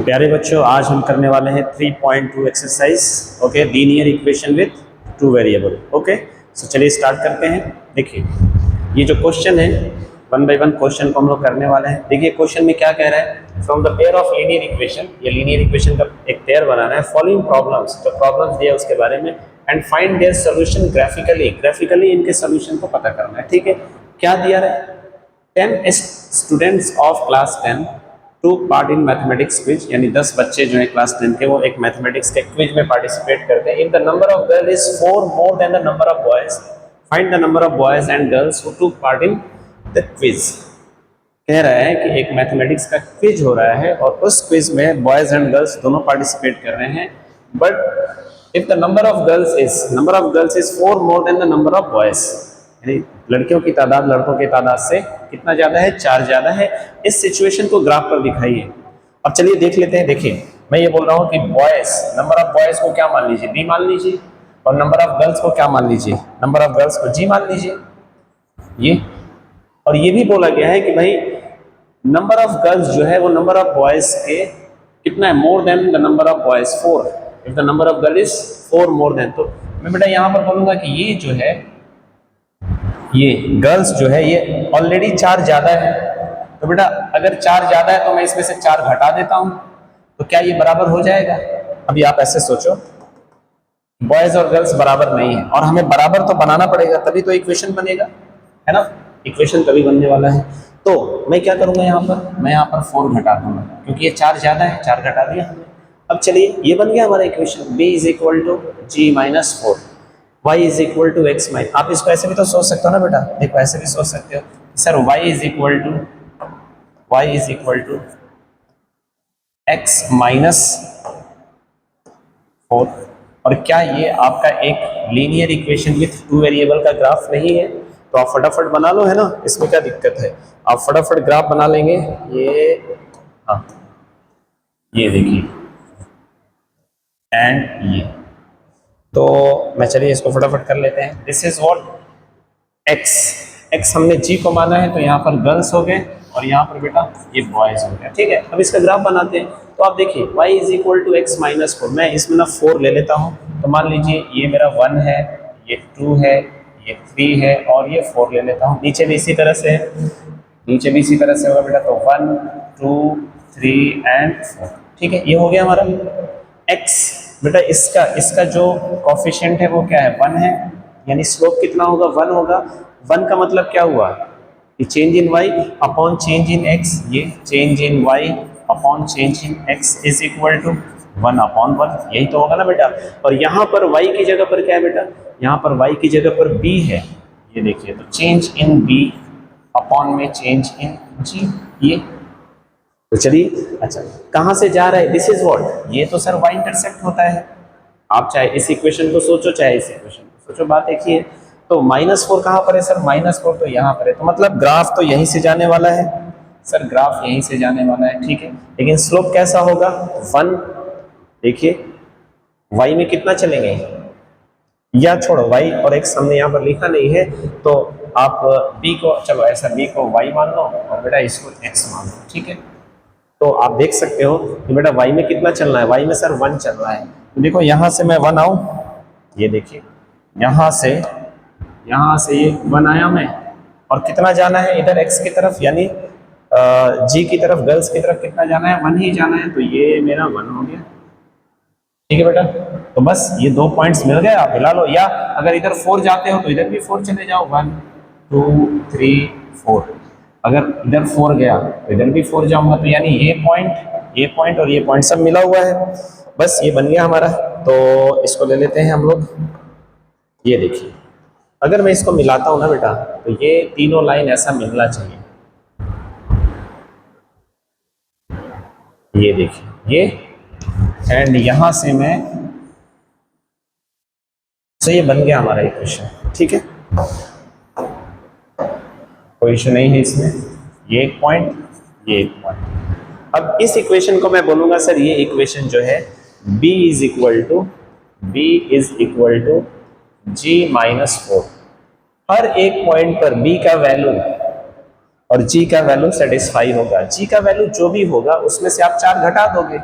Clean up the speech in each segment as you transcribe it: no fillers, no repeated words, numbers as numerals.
तो प्यारे बच्चों, आज हम करने वाले हैं 3.2 exercise. Okay, linear equation with two variable. Okay, so चलिए स्टार्ट करते हैं। देखिए, ये जो क्वेश्चन है, वन बाय वन क्वेश्चन को हम लोग करने वाले हैं। देखिए क्वेश्चन में क्या कह रहा है, from the pair of linear equation, ये लीनियर इक्वेशन का एक पेयर बनाना है। फॉलोइंग प्रॉब्लम्स, जो प्रॉब्लम्स दिया उसके बारे में, and find their solution graphically. Graphically इनके सॉल्यूशन को पता करना है। ठीक है, क्या दिया है, 10 students of class 10 to part in mathematics quiz, यानी 10 बच्चे जो है क्लास 10 के, वो एक मैथमेटिक्स के क्विज में पार्टिसिपेट करते हैं। In the number of girl is 4 more than the number of boys, find the number of boys and girls who took part in the quiz. कह रहा है कि एक मैथमेटिक्स का क्विज हो रहा है और उस क्विज में बॉयज एंड गर्ल्स दोनों पार्टिसिपेट कर रहे हैं, but if the number of girls is 4 more than the number of boys, यानी लड़कियों की तादाद लड़कों की तादाद से कितना ज्यादा है, 4 ज्यादा है। इस सिचुएशन को ग्राफ पर दिखाइए। अब चलिए देख लेते हैं। देखिए, मैं ये बोल रहा हूँ कि बॉयज, नंबर ऑफ बॉयज को क्या मान लीजिए, बी मान लीजिए, और नंबर ऑफ गर्ल्स को क्या मान लीजिए, नंबर ऑफ गर्ल्स को जी मान लीजिए। ये और ये भी बोला गया है कि भाई नंबर ऑफ गर्ल्स जो है वो नंबर ऑफ बॉयज के कितना है, more than the number of boys 4। If the number of girl is 4 more than, तो मैं बेटा यहाँ पर बोलूंगा कि ये जो है, ये गर्ल्स जो है ये ऑलरेडी 4 ज्यादा है। तो बेटा अगर 4 ज्यादा है तो मैं इसमें से 4 घटा देता हूं, तो क्या ये बराबर हो जाएगा? अभी आप ऐसे सोचो, बॉयज और गर्ल्स बराबर नहीं है, और हमें बराबर तो बनाना पड़ेगा, तभी तो इक्वेशन बनेगा, है ना। इक्वेशन तभी बनने वाला है। तो मैं क्या करूंगा यहाँ पर, मैं यहाँ पर 4 घटा दूंगा, क्योंकि ये 4 ज्यादा है, 4 घटा दिया हमने। अब चलिए, ये बन गया हमारा equation, b is equal to g minus 4, y is equal to x minus. आप इसको ऐसे भी तो सोच सकते हो ना बेटा, देखो ऐसे भी सोच सकते हो sir, y is equal to x minus 4। और क्या ये आपका एक linear equation with two variable का ग्राफ नहीं है? तो आप फटाफट बना लो, है ना, इसमें क्या दिक्कत है, आप फटाफट ग्राफ बना लेंगे। ये, हाँ, ये देखिए, एंड ये, तो मैं चलिए इसको फटाफट कर लेते हैं। दिस इज व्हाट एक्स हमने जी को माना है, तो यहाँ पर गर्ल्स हो गए और यहाँ पर बेटा ये बॉयज हो गया। ठीक है, अब इसका ग्राफ बनाते हैं। तो आप देखिए, y is equal to x minus 4, मैं इसमें ना 4 ले लेता हूँ, तो मान लीजिए ये मेरा 1 है, ये 2 है, ये 3 है, और ये 4 ले लेता हूँ। नीचे भी इसी तरह से है, नीचे भी इसी तरह से होगा बेटा, तो 1 2 3 एंड 4। ठीक है, ये हो गया हमारा x। बेटा इसका जो कोफिशिएंट है वो क्या है, 1 है, यानी स्लोप कितना होगा, 1 होगा। 1 का मतलब क्या हुआ, ये change in y upon change in x, ये change in y upon change in x is equal to 1 upon 1, यही तो होगा ना बेटा। और यहाँ पर y की जगह पर क्या है बेटा, यहाँ पर y की जगह पर b है, ये देखिए, तो चेंज इन b अपॉन में चेंज इन g, ये। तो चलिए, अच्छा कहाँ से जा रहा है, दिस इज व्हाट, ये तो सर y इंटरसेप्ट होता है। आप चाहे इस इक्वेशन को सोचो, चाहे इस इक्वेशन को सोचो, बात एक ही है। तो -4 कहाँ पर है सर, -4 तो यहाँ पर है, तो मतलब ग्राफ तो यहीं से जाने वाला है सर, ग्राफ यहीं से जाने वाला है। ठीक है, लेकिन स्लोप कैसा होगा, 1। देखिए y में कितना चलेंगे, या छोड़ो, y और x हमने यहाँ पर लिखा नहीं है, तो आप b को, चलो ऐसा b को y मान लो और बेटा इसको x मान लो। ठीक है, तो आप देख सकते हो कि बेटा y में कितना चलना है, y में सर 1 चल रहा है। तो देखो यहाँ से मैं 1 आऊँ, ये देखिए यहाँ से ये 1 आया मैं, और कितना जाना है इधर x की तरफ, यानी g की तरफ, गर्ल्स की तरफ कितना जाना है, 1 ही जाना है, तो ये मेरा 1 हो गया। ठीक है बेटा, तो बस ये 2 पॉइंट्स मिल गए, आप हिला लो, या अगर इधर 4 जाते हो तो इधर भी 4 चले जाओ, 1 2 3 4। अगर इधर 4 गया तो इधर भी 4 जाऊंगा, तो यानी ये पॉइंट और ये पॉइंट सब मिला हुआ है। बस ये बन गया हमारा। तो इसको ले लेते हैं हम लोग। ये देखिए, अगर मैं इसको मिलाता हूं ना बेटा, तो ये तीनों लाइन ऐसा मिलना चाहिए। ये देखिए, ये एंड यहां से मैं, तो ये बन गया हमारा इक्वेशन। ठीक है, कोई इशू नहीं है इसमें, ये एक पॉइंट, ये एक पॉइंट। अब इस इक्वेशन को मैं बोलूंगा सर, ये इक्वेशन जो है b is equal to g minus 4। हर एक पॉइंट पर b का वैल्यू और g का वैल्यू सेटिस्फाई होगा। g का वैल्यू जो भी होगा उसमें से आप 4 घटा दोगे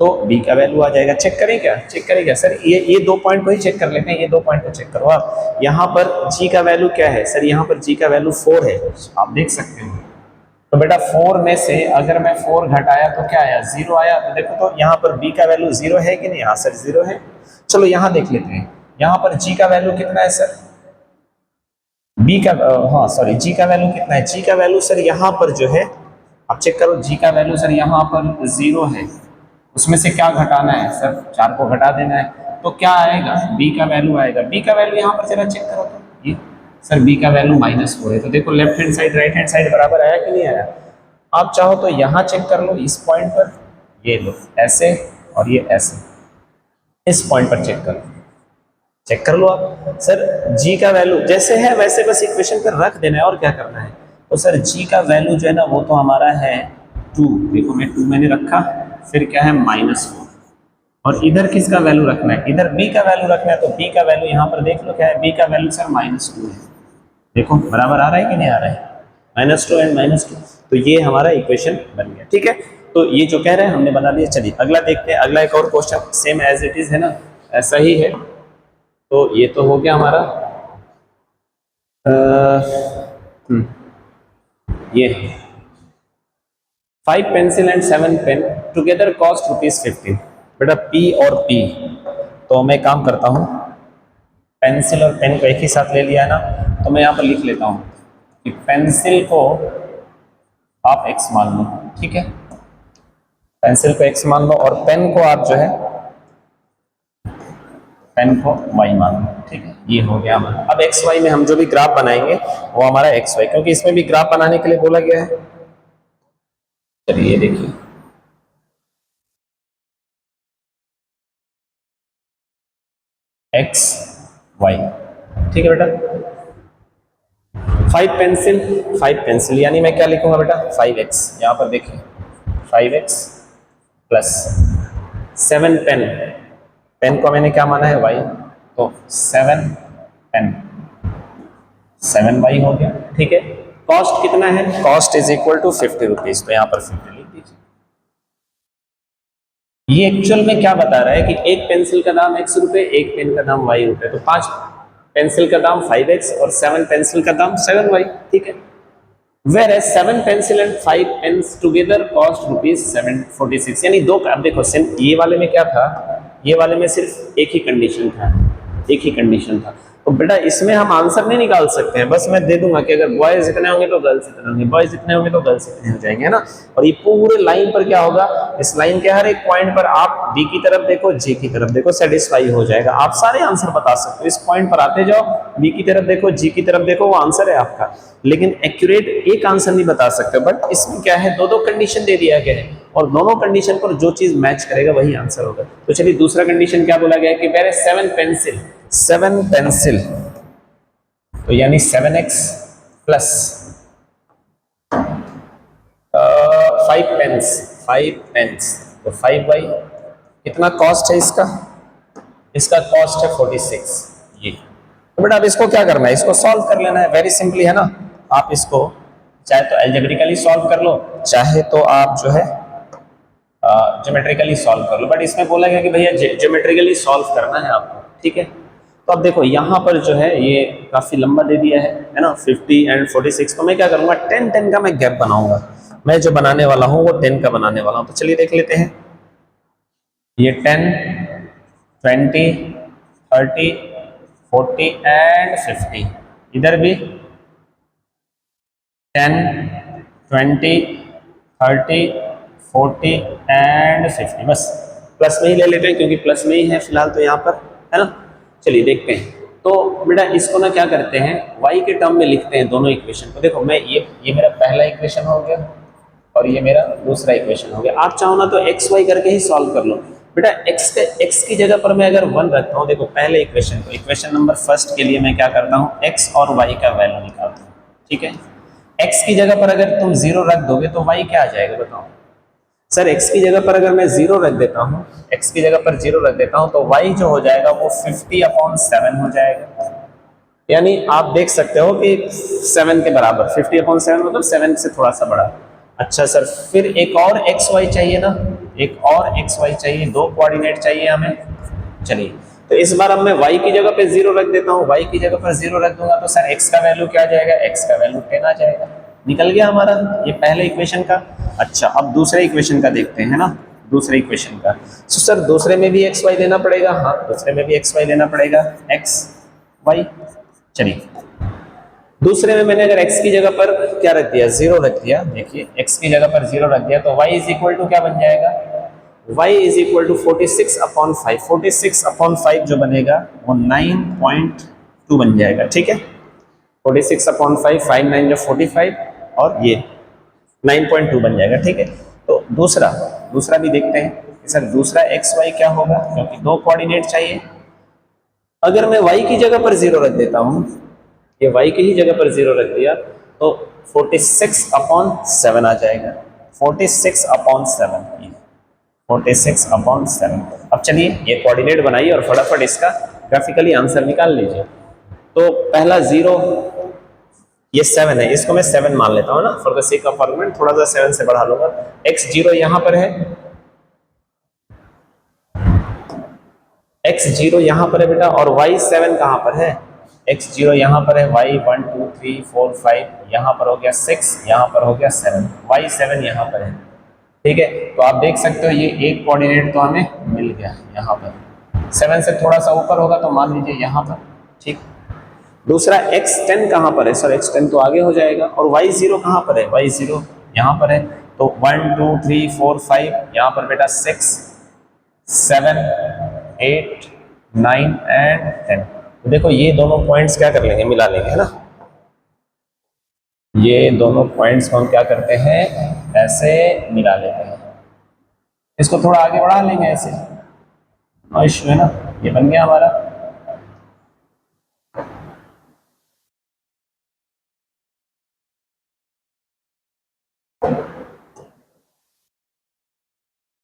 तो b का वैल्यू आ जाएगा। चेक करें क्या? चेक करें क्या सर? ये 2 पॉइंट को ही चेक कर लेते हैं, ये 2 पॉइंट को चेक करो आप। यहाँ पर g का वैल्यू क्या है सर? यहाँ पर g का वैल्यू 4 है, आप देख सकते हो। तो बेटा 4 में से अगर मैं 4 घटाया तो क्या आया? 0 आया। तो देखो तो यहाँ पर b का वैल्यू 0 है कि नहीं? हाँ सर 0 है। चलो यहाँ देख लेते हैं, यहाँ पर g का वैल्यू कितना है सर? b का हाँ सॉरी g का वैल्यू कितना है? g का वैल्यू सर यहाँ पर जो है आप चेक करो, g का वैल्यू सर यहाँ पर 0 है। उसमें से क्या घटाना है सर? 4 को घटा देना है। तो क्या आएगा? b का वैल्यू आएगा। b का वैल्यू यहाँ पर जरा चेक करो तो ये सर b का वैल्यू -4 है। तो देखो left hand side right hand side बराबर आया कि नहीं आया? आप चाहो तो यहाँ चेक कर लो, इस पॉइंट पर ये लो ऐसे और ये ऐसे, इस पॉइंट पर चेक करो, चेक कर लो आप। सर g का वैल्यू जैसे है वैसे बस इक्वेशन पर रख देना है और क्या करना है। तो सर g का वैल्यू जो है ना वो तो हमारा है 2। देखो मैं 2 मैंने रखा, फिर क्या है -4। और इधर किसका वैल्यू रखना है? इधर b का वैल्यू रखना है। तो b का वैल्यू यहाँ पर देख लो क्या है? b का वैल्यू सर -2 है। देखो बराबर आ रहा है कि नहीं आ रहा है? -2 एंड -2। तो ये हमारा इक्वेशन बन गया। ठीक है, तो ये जो कह रहे हैं हमने बना लिया। चलिए अगला देखते हैं। अगला एक और question same as it is है ना, ऐसा ही है। तो ये तो हो गया हमारा ये 5 pencil and 7 pen together cost ₹15। बेटा P और P, तो मैं काम करता हूँ, पेंसिल और पेन को एक ही साथ ले लिया है ना, तो मैं यहाँ पर लिख लेता हूँ कि पेंसिल को आप x मान लो। ठीक है, पेंसिल को x मान लो और पेन को आप जो है पेन को y मान लो। ठीक है, ये हो गया हमारा। अब एक्स वाई में हम जो भी ग्राफ बनाएंगे वो हमारा एक्स वाई, क्योंकि इसमें भी ग्राफ बनाने के लिए बोला गया है। चलिए देखिए, एक्स वाई। ठीक है बेटा, 5 पेंसिल यानी मैं क्या लिखूंगा बेटा? 5x। यहाँ पर देखिए 5x प्लस 7 पेन, पेन को मैंने क्या माना है? y, तो 7 पेन 7y हो गया। ठीक है, कॉस्ट कितना है? Cost is equal to ₹50। तो यहाँ पर 50 लिख दीजिए। ये एक्चुअल में क्या बता रहा है कि एक पेंसिल का दाम x रुपए, एक पेन का दाम y रुपए। तो 5 पेंसिल का दाम 5x और 7 पेंसिल का दाम 7y। ठीक है, whereas 7 pencil and 5 pens together cost ₹746। यानी दो, अब देखो ये वाले में क्या था? ये वाले में सिर्फ एक ही कंडीशन था, एक ही कंडीशन था। तो बेटा इसमें हम आंसर नहीं निकाल सकते हैं, बस मैं दे दूंगा कि अगर बॉयज इतने होंगे तो गर्ल्स इतने होंगे, बॉयज इतने होंगे तो गर्ल्स इतने हो जाएंगे, है ना। और ये पूरे लाइन पर क्या होगा? इस लाइन के हर एक पॉइंट पर आप बी की तरफ देखो, जे की तरफ देखो, सेटिस्फाई हो जाएगा। आप सारे आंसर बता सकते हो। इस पॉइंट पर आते जाओ, बी की तरफ देखो, जी की तरफ देखो, वो आंसर है आपका। लेकिन एक्यूरेट एक आंसर नहीं बता सकते। बट इसमें क्या है, दो दो कंडीशन दे दिया गया है और दोनों कंडीशन पर जो चीज मैच करेगा वही आंसर होगा। तो चलिए दूसरा कंडीशन क्या बोला गया है कि वेयर 7 पेंसिल, तो यानी 7x प्लस 5 पेन्स, तो 5y। कितना कॉस्ट है इसका? इसका कॉस्ट है 46। ये तो बेटा अब इसको क्या करना है? इसको सॉल्व कर लेना है, वेरी सिंपली, है ना। आप इसको चाहे तो अलजेब्रिकली सॉल्व कर लो, चाहे तो आप जो है ज्योमेट्रिकली सॉल्व कर लो। बट इसमें बोला गया कि भैया ज्योमेट्रिकली सॉल्व करना है आपको। ठीक है, तो अब देखो यहाँ पर जो है ये काफी लंबा दे दिया है ना, 50 एंड 46। तो मैं क्या करूंगा, 10 का मैं गैप बनाऊंगा। मैं जो बनाने वाला हूँ वो 10 का बनाने वाला हूँ। तो चलिए देख लेते हैं। ये 10, 20, 30, 40 एंड 50। इधर भी 10, 20, 30, 40 एंड 50। बस प्लस में ही ले लेते हैं क्योंकि प्लस में ही है फिलहाल तो यहाँ पर, है ना। चलिए देखते हैं। तो बेटा इसको ना क्या करते हैं, y के टर्म में लिखते हैं दोनों इक्वेशन को। देखो मैं ये मेरा पहला इक्वेशन हो गया और ये मेरा दूसरा इक्वेशन हो गया। आप चाहो ना तो एक्स वाई करके ही सॉल्व कर लो। बेटा x की जगह पर मैं अगर 1 रखता हूँ, देखो पहले इक्वेशन को, इक्वेशन नंबर फर्स्ट के लिए मैं क्या करता हूँ, x और y का वैल्यू निकालता हूँ। ठीक है, x की जगह पर अगर तुम 0 रख दोगे तो y क्या आ जाएगा बताओ। सर x की जगह पर अगर मैं 0 रख देता हूँ, x की जगह पर 0 रख देता हूँ तो y जो हो जाएगा वो 50/7 हो जाएगा। यानी आप देख सकते हो कि 7 के बराबर, 50/7 मतलब 7 से थोड़ा सा बड़ा। अच्छा सर, फिर एक और एक्स वाई चाहिए ना, एक और एक्स वाई चाहिए, दो कोऑर्डिनेट चाहिए हमें। चलिए, तो इस बार अब मैं y की जगह पे 0 रख देता हूँ। y की जगह पर 0 रख दूंगा तो सर x का वैल्यू क्या आ जाएगा, x का वैल्यू 10 आ जाएगा। निकल गया हमारा ये पहले इक्वेशन का। अच्छा, अब दूसरे इक्वेशन का देखते हैं ना, दूसरे इक्वेशन का। तो सर दूसरे में भी एक्स वाई लेना पड़ेगा, हाँ दूसरे में भी एक्स वाई लेना पड़ेगा, एक्स वाई। चलिए, दूसरे में मैंने अगर x की जगह पर क्या रख दिया, 0 रख दिया, देखिए x की जगह पर 0 रख दिया तो y इज इक्वल टू क्या बन जाएगा, y इज इक्वल टू 46/5। 46/5 जो बनेगा वो 9.2 बन जाएगा, ठीक है। 46/5, 5 9 जो 45 और ये 9.2 बन जाएगा, ठीक है। तो दूसरा दूसरा भी देखते हैं कि सर दूसरा एक्स वाई क्या होगा, क्योंकि दो कोऑर्डिनेट चाहिए। अगर मैं y की जगह पर 0 रख देता हूँ, ये y की ही जगह पर 0 रख दिया तो 46/7 आ जाएगा। 46/7, 46/7। अब चलिए ये कोऑर्डिनेट बनाइए और फटाफट इसका ग्राफिकली आंसर निकाल लीजिए। तो पहला 0, ये 7 है, इसको मैं 7 मान लेता हूँ ना, for the sake of argument थोड़ा सा 7 से बढ़ा लूंगा। x0 यहाँ पर है, x0 यहाँ पर है बेटा, और y7 कहाँ पर है, x0 यहाँ पर है, y1 2 3 4 5 यहाँ पर हो गया 6, यहाँ पर हो गया 7, y7 यहाँ पर है, ठीक है। तो आप देख सकते हो ये एक कोऑर्डिनेट तो हमें मिल गया यहाँ पर। 7 से थोड़ा सा ऊपर होगा तो मान लीजिए यहाँ पर, ठीक। दूसरा x10 कहाँ पर है सर, x10 तो आगे हो जाएगा, और y0 कहाँ पर है, y0 यहाँ पर है। तो 1 2 3 4 5 यहाँ पर बेटा 6 7 8 9 एंड 10। तो देखो ये दोनों पॉइंट्स क्या कर लेंगे, मिला लेंगे, है ना। ये दोनों पॉइंट्स को हम क्या करते हैं, ऐसे मिला लेते हैं। इसको थोड़ा आगे बढ़ा लेंगे ऐसे, नो इश्यू है ना। ये बन गया हमारा।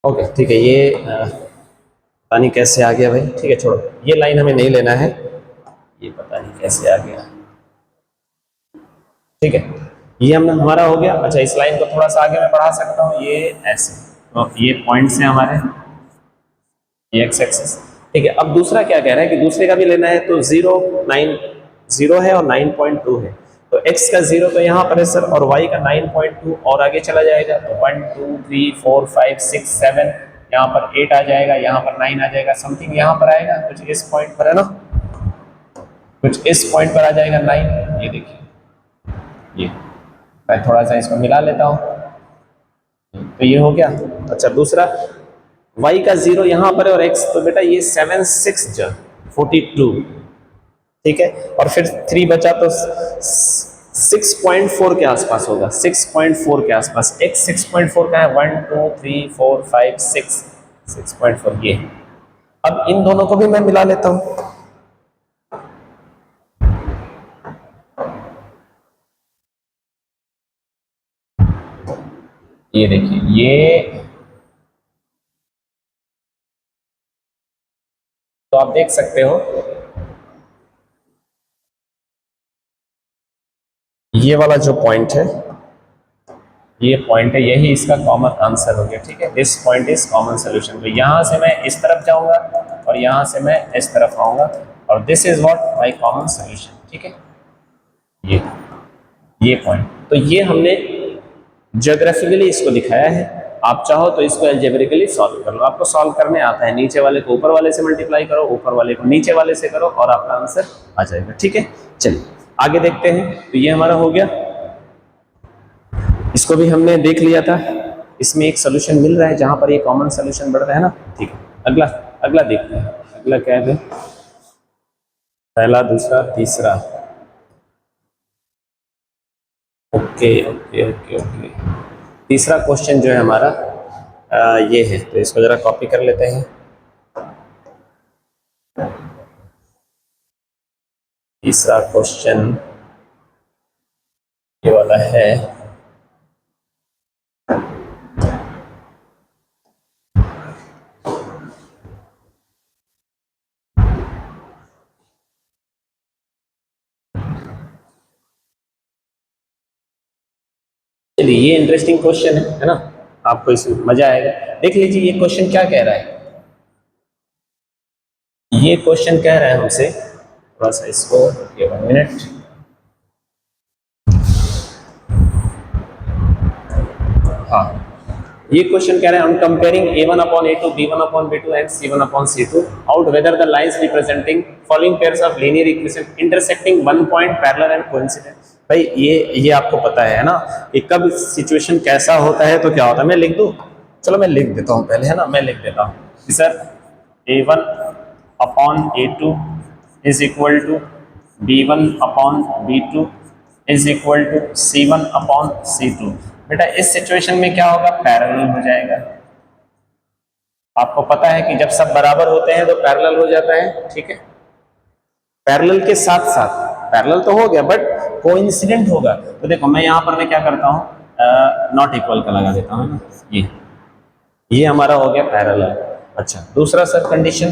ओके ठीक है, ये पता नहीं कैसे आ गया भाई, ठीक है छोड़ो, ये लाइन हमें नहीं लेना है, ये पता नहीं कैसे आ गया, ठीक है। ये हम हमारा हो गया। अच्छा, इस लाइन को थोड़ा सा आगे मैं बढ़ा सकता हूँ, ये ऐसे, तो ये पॉइंट्स हैं हमारे, ये एक्स एक्सिस, ठीक है। अब दूसरा क्या कह रहा है कि दूसरे का भी लेना है, तो 0 9 0 है और 9.2 है, तो x का 0 तो यहाँ पर है सर, और y का 9.2 और आगे चला जाएगा, तो 1 2 3 4 5 6 7 यहाँ पर 8 आ जाएगा, यहाँ पर 9 आ जाएगा, समथिंग यहाँ पर आएगा कुछ इस पॉइंट पर, है ना, कुछ इस पॉइंट पर आ जाएगा 9। ये देखिए, ये मैं थोड़ा सा इसको मिला लेता हूँ, तो ये हो गया। अच्छा, दूसरा y का 0 यहाँ पर है और x, तो बेटा ये 7 6 जो 42, ठीक है। और फिर 3 बचा तो 6.4 के आसपास होगा, 6.4 के आसपास। x 6.4 का है, 1 2 3 4 5 6, 6.4 ये। अब इन दोनों को भी मैं मिला लेता हूं, ये देखिए, ये तो आप देख सकते हो ये वाला जो पॉइंट है, ये पॉइंट है, यही इसका कॉमन आंसर हो गया, ठीक है। This point is common solution. तो यहां से मैं इस तरफ जाऊंगा और यहां से मैं इस तरफ आऊंगा, और this is what my common solution, ठीक है। ये ये पॉइंट, तो ये हमने ज्योग्राफिकली इसको दिखाया है। आप चाहो तो इसको एल्जेब्रिकली सॉल्व कर लो, आपको सॉल्व करने आता है। नीचे वाले को ऊपर वाले से मल्टीप्लाई करो, ऊपर वाले को नीचे वाले से करो, और आपका आंसर आ जाएगा, ठीक है। चलिए आगे देखते हैं। तो ये हमारा हो गया, इसको भी हमने देख लिया था। इसमें एक सोल्यूशन मिल रहा है जहां पर ये कॉमन सोल्यूशन बढ़ रहा है ना, ठीक है। अगला अगला देखते हैं, अगला क्या है, पहला दूसरा तीसरा। ओके ओके ओके ओके, तीसरा क्वेश्चन जो है हमारा ये है, तो इसको जरा कॉपी कर लेते हैं। तीसरा क्वेश्चन ये वाला है, चलिए ये इंटरेस्टिंग क्वेश्चन है ना, आपको इसमें मजा आएगा। देख लीजिए ये क्वेश्चन क्या कह रहा है। ये क्वेश्चन कह रहा है हमसे, थोड़ा सा इसको 1 मिनट। हाँ, ये क्वेश्चन कह रहा है, हम comparing a1 upon a2, b1 upon b2 and c1 upon c2 out whether the lines representing following pairs of linear equation intersecting one point parallel and coincident। भाई ये आपको पता है ना कि कब सिचुएशन कैसा होता है तो क्या होता है। मैं लिख दूं, चलो मैं लिख देता हूं पहले, है ना, मैं लिख देता हूं कि sir a1 upon a2 is equal to b1 upon b2 is equal to c1 upon c2। बेटा इस सिचुएशन में क्या होगा, पैरेलल हो जाएगा। आपको पता है कि जब सब बराबर होते हैं तो पैरेलल हो जाता है, ठीक है। पैरेलल के साथ साथ पैरेलल तो हो गया बट कोइंसिडेंट होगा। तो देखो मैं यहाँ पर मैं क्या करता हूँ, नॉट इक्वल का लगा देता हूँ ना, ये हमारा हो गया पैरेलल। अच्छा दूसरा सर कंडीशन,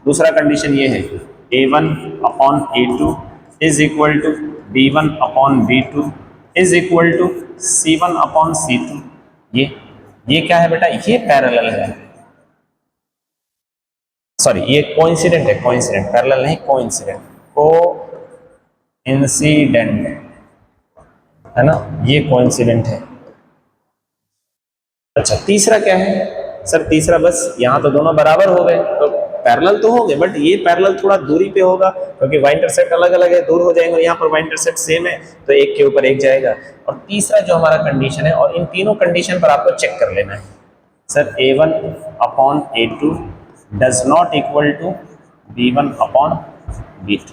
दूसरा कंडीशन ये है a1 upon a2 is equal to b1 upon b2 is equal to c1 upon c2। ये क्या है बेटा, ये पैरेलल है, सॉरी ये कोइंसिडेंट है, कोइंसिडेंट, पैरेलल नहीं कोइंसिडेंट, कोइंसिडेंट है ना, ये कोइंसिडेंट है। अच्छा तीसरा क्या है सर, तीसरा बस यहाँ तो दोनों बराबर हो गए तो पैरेलल तो हो गए, बट ये पैरेलल थोड़ा दूरी पे होगा क्योंकि वाई इंटरसेप्ट अलग अलग है, दूर हो जाएंगे। यहाँ पर वाई इंटरसेप्ट सेम है तो एक के ऊपर एक जाएगा। और तीसरा जो हमारा कंडीशन है, और इन तीनों कंडीशन पर आपको चेक कर लेना है sir, a1 upon a2 does not equal to b1 upon b2।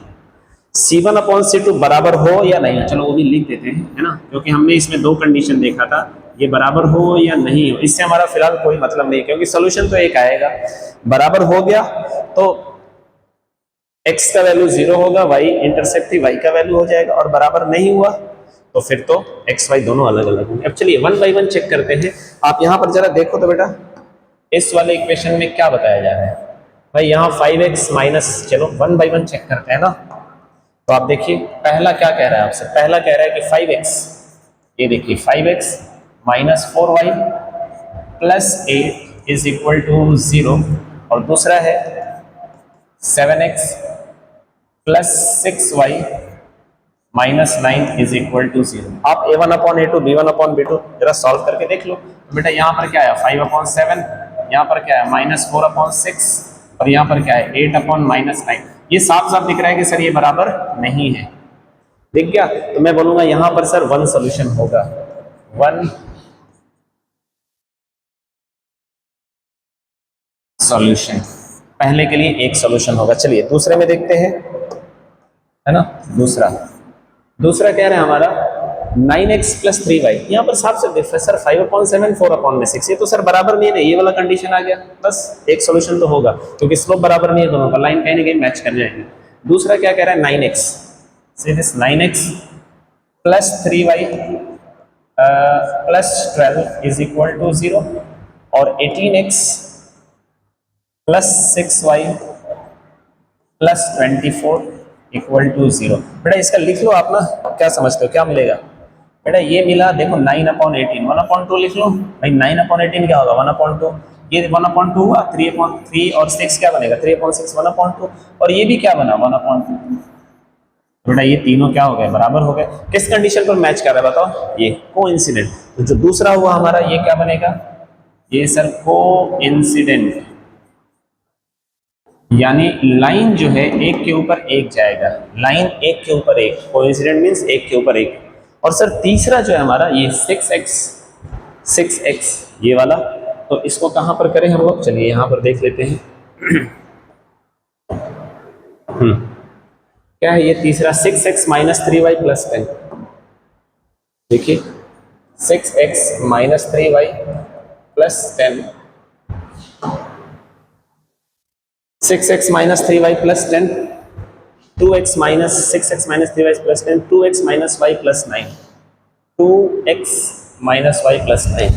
c1 upon c2 बराबर हो या नहीं, चलो वो भी लिख देते हैं, है ना, क्योंकि हमने इसमें दो कंडीशन देखा था, ये बराबर हो या नहीं हो, इससे हमारा फिलहाल कोई मतलब नहीं, क्योंकि सोल्यूशन तो एक आएगा। बराबर हो गया तो x का वैल्यू 0 होगा, y इंटरसेप्ट y का वैल्यू हो जाएगा, और बराबर नहीं हुआ तो फिर तो x y दोनों अलग अलग होंगे। अब चलिए 1 बाई 1 चेक करते हैं। आप यहाँ पर जरा देखो तो बेटा इस वाले इक्वेशन में क्या बताया जा रहा है भाई, यहाँ 5x माइनस, चलो 1 बाई 1 चेक करते हैं ना। तो आप देखिए पहला क्या कह रहा है आपसे, पहला कह रहा है कि 5x, ये देखिए 5x minus 4y plus 8 is equal to 0, और दूसरा है 7x plus 6y minus 9 is equal to 0। आप a1 upon a2 b1 upon b2 जरा सॉल्व करके देख लो। तो बेटा यहाँ पर क्या है 5 अपॉन 7, यहाँ पर क्या है माइनस 4 अपॉन 6, और यहाँ पर क्या है 8 अपॉन माइनस 9। ये साफ साफ दिख रहा है कि सर ये बराबर नहीं है, दिख गया। तो मैं बोलूंगा यहाँ पर सर 1 सोल्यूशन होगा, 1 सॉल्यूशन, पहले के लिए एक सॉल्यूशन होगा। चलिए दूसरे में देखते हैं, है ना। दूसरा कह रहे हैं हमारा 9x प्लस 3y, यहाँ पर साफ से देखिए सर 5 अपॉन 7 4 अपॉन में 6, ये तो सर बराबर नहीं है, ये वाला कंडीशन आ गया, बस एक सॉल्यूशन तो होगा क्योंकि स्लोप बराबर नहीं है दोनों का, लाइन कहीं ना कहीं मैच कर जाएगी। दूसरा क्या कह रहा है 9x, से this 9x plus 3y plus 12 is equal to 0, और 18x plus 6y plus 24 equal to 0। बेटा इसका लिख लो आप ना, क्या समझते हो क्या मिलेगा बेटा, ये मिला देखो 9 अपॉन 18, 1 अपॉन 2 लिख लो भाई, 9 अपॉन 18 क्या होगा 1 अपॉन 2, ये 1 अपॉन 2 हुआ, 3 अपॉन 3 और 6 क्या बनेगा 3 अपॉन 6 1 अपॉन 2, और ये भी क्या बना 1 अपॉन 2। बेटा ये तीनों क्या हो गए बराबर हो गए। किस कंडीशन पर मैच कर रहा है बताओ, ये कोइंसिडेंट। तो जो दूसरा हुआ हमारा ये क्या बनेगा, ये सर कोइंसिडेंट, यानी लाइन जो है एक के ऊपर एक जाएगा, लाइन एक के ऊपर एक, कोइंसिडेंट मींस एक के ऊपर एक। और सर तीसरा जो है हमारा ये 6x ये वाला, तो इसको कहां पर करें हम लोग, चलिए यहां पर देख लेते हैं। क्या है ये तीसरा 6x माइनस 3y प्लस 10, देखिए 6x minus 3y plus 10, 6x minus 3y plus 10, 2x minus 6x minus 3y plus 10, 2x minus y plus 9, 2x minus y plus 9,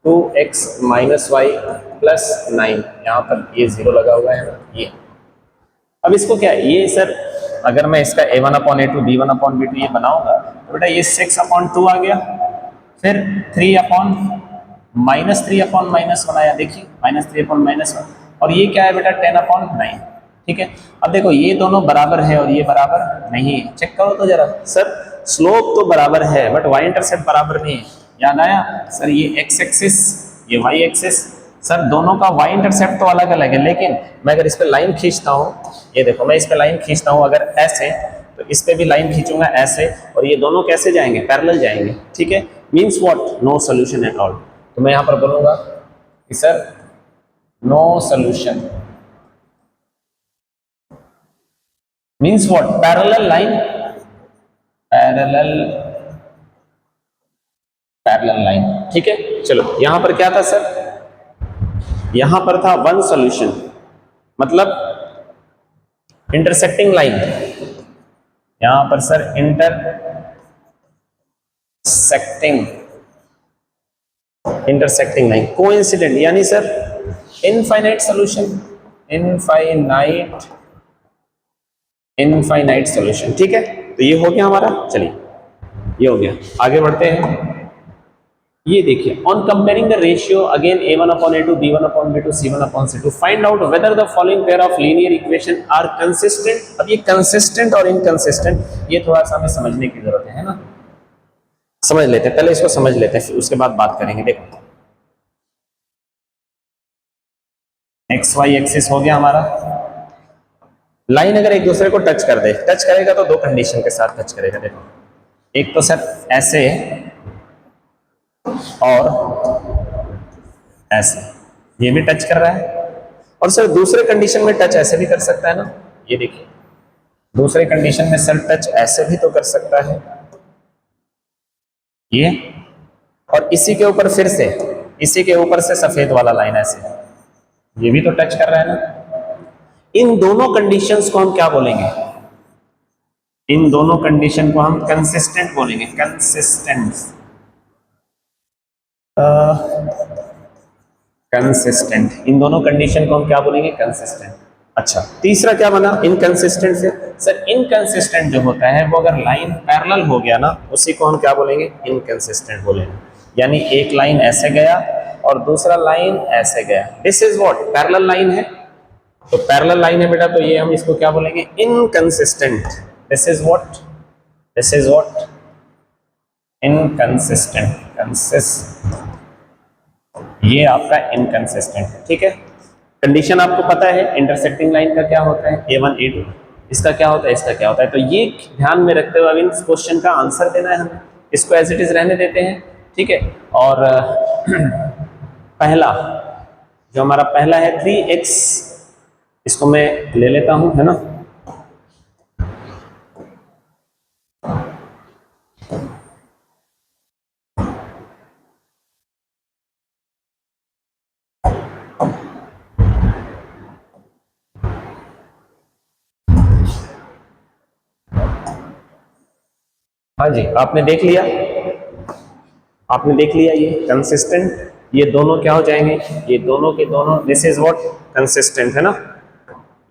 2x minus y plus 9, यहाँ पर ये 0 लगा हुआ है ना ये। अब इसको क्या है ये सर, अगर मैं इसका a1 upon a2 b1 upon b2 ये बनाऊंगा तो बेटा ये 6 अपॉन 2 आ गया, फिर 3 अपॉन -3/-1 बनाया, देखिए -3/-1, और ये क्या है बेटा 10/9। ठीक है, अब देखो ये दोनों बराबर है और ये बराबर नहीं है, चेक करो तो जरा। सर स्लोप तो बराबर है बट वाई इंटरसेप्ट बराबर नहीं है, याद आया सर? ये एक्स एक्सिस, ये वाई एक्सिस, सर दोनों का वाई इंटरसेप्ट तो अलग अलग है, लेकिन मैं अगर इस पे लाइन खींचता हूँ, ये देखो मैं इस पे लाइन खींचता हूँ अगर ऐसे, तो इस पे भी लाइन खींचूंगा ऐसे, और ये दोनों कैसे जाएंगे? पैरेलल जाएंगे। ठीक है, means what? No solution at all. तो मैं यहाँ पर बोलूंगा कि sir no solution means what? Parallel line, parallel parallel line. ठीक है, चलो यहां पर क्या था सर? यहां पर था वन सॉल्यूशन, मतलब इंटरसेक्टिंग लाइन। यहां पर सर इंटरसेक्टिंग लाइन, कोइंसिडेंट, यानी sir infinite solution, infinite solution. ठीक है, तो ये हो गया हमारा। चलिए ये हो गया, आगे बढ़ते हैं। ये देखिए, on comparing the ratio again a1/a2 b1/b2 c1/c2 find out whether the following pair of linear equation are consistent. अब ये कंसिस्टेंट और इनकंसिस्टेंट ये थोड़ा सा हमें समझने की जरूरत है ना? समझ लेते हैं, पहले इसको समझ लेते हैं, फिर उसके बाद बात करेंगे। देखो एक्स वाई एक्सिस हो गया हमारा, लाइन अगर एक दूसरे को टच कर दे, टच करेगा तो दो कंडीशन के साथ टच करेगा। देखो एक तो सर ऐसे और ऐसे, ये भी टच कर रहा है, और सर दूसरे कंडीशन में टच ऐसे भी कर सकता है ना? ये देखिए दूसरे कंडीशन में सर टच ऐसे भी तो कर सकता है, ये, और इसी के ऊपर फिर से, इसी के ऊपर से सफेद वाला लाइन ऐसे, ये भी तो टच कर रहा है ना? इन दोनों कंडीशंस को हम क्या बोलेंगे? इन दोनों कंडीशन को हम कंसिस्टेंट बोलेंगे, कंसिस्टेंट। इन दोनों कंडीशन को हम क्या बोलेंगे? कंसिस्टेंट। अच्छा, तीसरा क्या बना इनकंसिस्टेंट से? सर इनकंसिस्टेंट जो होता है वो अगर लाइन पैरेलल हो गया ना, उसी को हम क्या बोलेंगे? इनकंसिस्टेंट बोलेंगे। यानी एक लाइन ऐसे गया और दूसरा लाइन ऐसे गया, this is what? Parallel line है, तो पैरेलल लाइन है बेटा, तो ये हम इसको क्या बोलेंगे? Inconsistent. This is what? This is what? Inconsistent. ये आपका इनकंसिस्टेंट है। ठीक है, कंडीशन आपको पता है इंटरसेक्टिंग लाइन का क्या होता है, a1 a2, इसका क्या होता है, इसका क्या होता है। तो ये ध्यान में रखते हुए अब इस क्वेश्चन का आंसर देना है हमें, इसको एज इट इज रहने देते हैं। ठीक है, और पहला जो हमारा पहला है 3x, इसको मैं ले लेता हूं, है ना? हाँ जी, आपने देख लिया, आपने देख लिया, ये कंसिस्टेंट, ये दोनों क्या हो जाएंगे? ये दोनों के दोनों, दिस इज व्हाट? कंसिस्टेंट, है ना?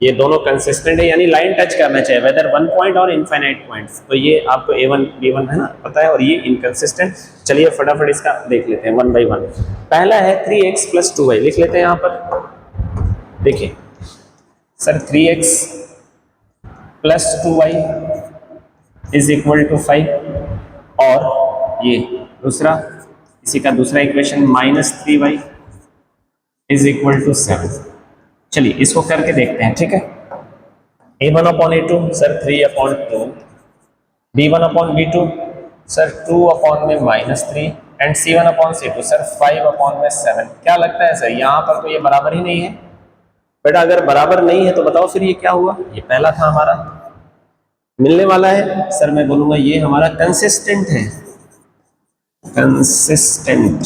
ये दोनों कंसिस्टेंट है, यानी लाइन टच करना चाहिए वेदर वन पॉइंट और इनफाइनाइट पॉइंट्स। तो ये आपको a1 b1 है ना पता है, और ये इनकंसिस्टेंट। चलिए फटाफट इसका देख लेते हैं वन बाई वन। पहला है 3x + 2y, लिख लेते हैं यहाँ पर। देखिए sir 3x + 2y is equal to 5, और ये दूसरा, इसी का दूसरा equation -3y is equal to 7। चलिए इसको करके देखते हैं। ठीक है, a1/a2 sir 3/2, b1/b2 sir 2/3 and c1/c2 sir 5/7। क्या लगता है सर यहाँ पर तो ये बराबर ही नहीं है बेटा? अगर बराबर नहीं है तो बताओ फिर ये क्या हुआ? ये पहला था हमारा, मिलने वाला है सर, मैं बोलूंगा ये हमारा कंसिस्टेंट है, कंसिस्टेंट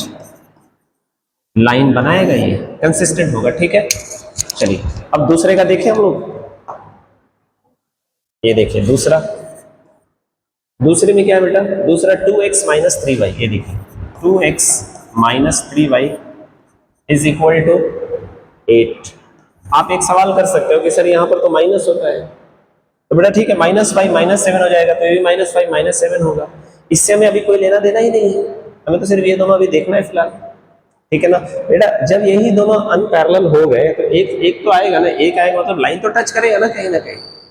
लाइन बनाएगा, ये कंसिस्टेंट होगा। ठीक है, चलिए अब दूसरे का देखें हम लोग। ये देखिए दूसरा, दूसरे में क्या है बेटा? दूसरा 2x - 3y, ये देखिए 2x - 3y is equal to 8। आप एक सवाल कर सकते हो कि सर यहाँ पर तो माइनस होता है, तो बेटा ठीक है, -5 - 7 हो जाएगा, तो ये भी -5 - 7 होगा। इससे हमें अभी कोई लेना देना ही नहीं है, हमें तो सिर्फ ये दोनों अभी देखना है फिलहाल, ठीक है ना बेटा। जब यही दोनों अनपैरेलल हो गए तो एक एक तो आएगा ना, एक आएगा मतलब लाइन तो टच करेगा ना कहीं,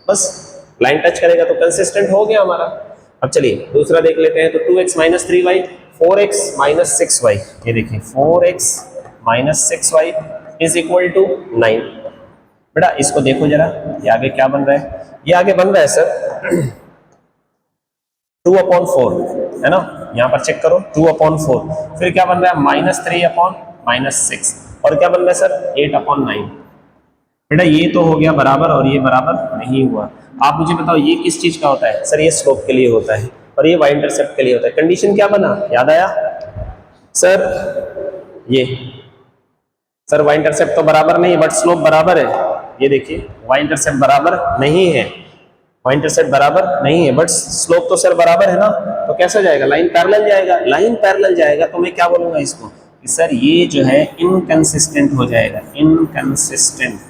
बस लाइन टच करेगा तो कंसिस्टेंट हो गया हमारा। अब चलिए दूसरा देख लेते हैं। तो 2x minus 3y, 4x minus 6y, ये देखिए 4x minus 6y is equal to 9। बेटा इसको देखो जरा, ये आगे क्या बन रहा है, ये आगे बन रहा है सर 2/4 है ना, यहाँ पर चेक करो 2/4, फिर क्या बन रहा है -3/-6, और क्या बन रहा है सर 8/9। बेटा ये तो हो गया बराबर और ये बराबर नहीं हुआ। आप मुझे बताओ ये किस चीज का होता है सर, ये स्लोप के लिए होता है और ये वाई इंटरसेप्ट के लिए होता है। कंडीशन क्या बना, याद आया सर? ये सर वाई इंटरसेप्ट तो बराबर नहीं बट स्लोप बराबर है। ये देखिए वाई इंटरसेप्ट बराबर नहीं है, वाई इंटरसेप्ट बराबर नहीं है बट स्लोप तो सर बराबर है ना, तो कैसे हो जाएगा, लाइन पैरेलल जाएगा। लाइन पैरेलल जाएगा तो मैं क्या बोलूंगा इसको कि सर ये जो है इनकंसिस्टेंट हो जाएगा, इनकंसिस्टेंट।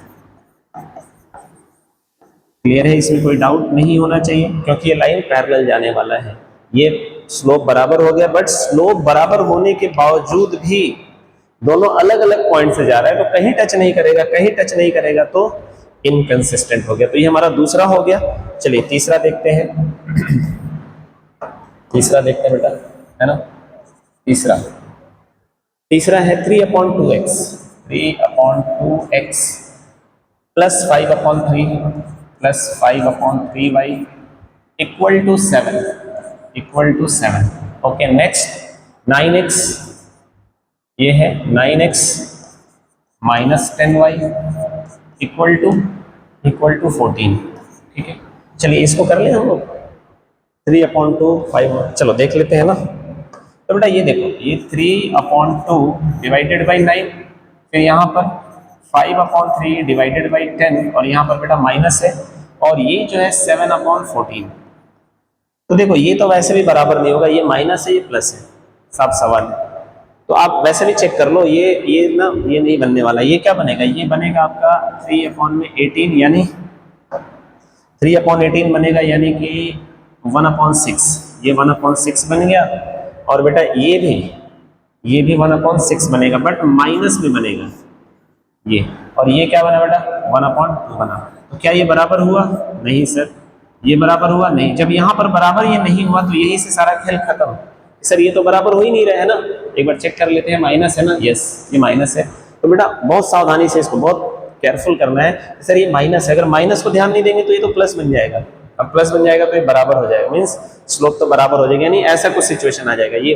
क्लियर है, इसमें कोई डाउट नहीं होना चाहिए क्योंकि ये लाइन पैरेलल जाने वाला है। ये स्लोप बराबर हो गया बट स्लोप बराबर होने के बावजूद भी दोनों अलग अलग पॉइंट से जा रहा है, तो कहीं टच नहीं करेगा, कहीं टच नहीं करेगा तो इनकंसिस्टेंट हो गया। तो ये हमारा दूसरा हो गया। चलिए तीसरा देखते हैं, तीसरा देखते हैं बेटा, है ना। तीसरा है 3/2x, 3/2x plus 5/3 plus 5/3y equal to 7। Okay next 9x, ये है 9x minus 10y equal to 14। ठीक है, चलिए इसको कर लें हम लोग 3/2 चलो देख लेते हैं ना। तो बेटा ये देखो, ये 3/2 डिवाइडेड बाई 9, फिर यहाँ पर 5/3 डिवाइडेड बाई 10 और यहाँ पर बेटा माइनस है, और ये जो है 7/14। तो देखो ये तो वैसे भी बराबर नहीं होगा, ये माइनस है ये प्लस है, साफ सवाल है। तो आप वैसे भी चेक कर लो, ये ना ये नहीं बनने वाला। ये क्या बनेगा, ये बनेगा आपका 3/18 यानी 3/18 बनेगा यानी कि 1/6, ये 1/6 बन गया। और बेटा ये भी 1/6 बनेगा बट माइनस में बनेगा ये, और ये क्या बना बेटा 1/2 बना। तो क्या ये बराबर हुआ, नहीं सर ये बराबर हुआ नहीं। जब यहाँ पर बराबर ये नहीं हुआ तो यही से सारा खेल खत्म। सर ये तो बराबर हो ही नहीं रहा है ना, एक बार चेक कर लेते हैं, माइनस है ना, यस ये माइनस है। तो बेटा बहुत सावधानी से इसको बहुत केयरफुल करना है। सर ये माइनस है, अगर माइनस को ध्यान नहीं देंगे तो ये तो प्लस बन जाएगा, अब प्लस बन जाएगा तो ये बराबर हो जाएगा, मीन्स स्लोप तो बराबर हो जाएगा, यानी ऐसा कुछ सिचुएशन आ जाएगा। ये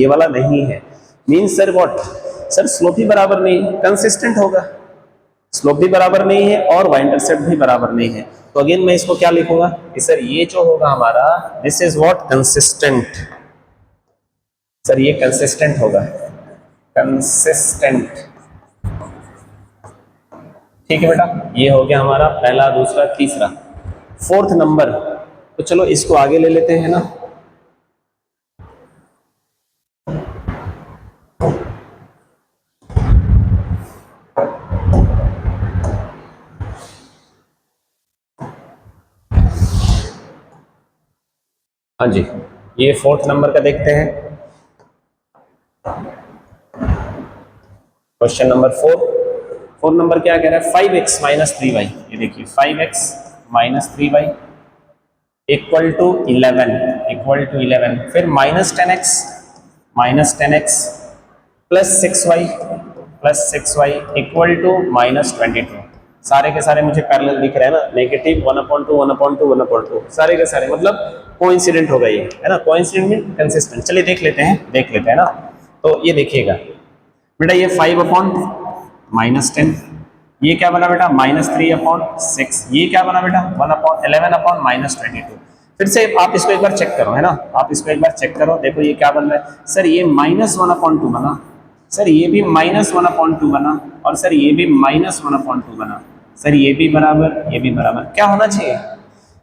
वाला नहीं है, means sir what, sir slope ही बराबर नहीं, कंसिस्टेंट होगा, स्लोप भी बराबर नहीं है और वाई इंटरसेप्ट भी बराबर नहीं है। तो अगेन मैं इसको क्या लिखूंगा कि सर ये जो होगा हमारा, this is what consistent. Sir ये कंसिस्टेंट होगा, कंसिस्टेंट। ठीक है बेटा, ये हो गया हमारा पहला, दूसरा, तीसरा। फोर्थ नंबर, तो चलो इसको आगे ले लेते हैं ना। हाँ जी, ये फोर्थ नंबर का देखते हैं। क्वेश्चन नंबर 4 नंबर क्या कह रहा है, 5x माइनस 3y। ये देखिए 5x minus 3y equal to 11, फिर minus 10x plus 6y equal to -22। सारे के सारे मुझे पैरेलल दिख रहे हैं ना, नेगेटिव 1/2 1/2 सारे के सारे, मतलब कोइंसिडेंट होगा ये, है ना, कोइंसिडेंट मीन कंसिस्टेंट। चलिए देख लेते हैं ना। तो ये देखिएगा बेटा, ये 5/-10, ये क्या बना बेटा -3/6, ये क्या बना बेटा 11/-22। फिर से आप इसको एक बार चेक करो, है ना, आप इसको एक बार चेक करो, देखो ये क्या बन रहा है। सर ये -1/2 बना, सर ये भी -1/2 बना, और सर ये भी -1/2 बना। सर ये भी बराबर, क्या होना चाहिए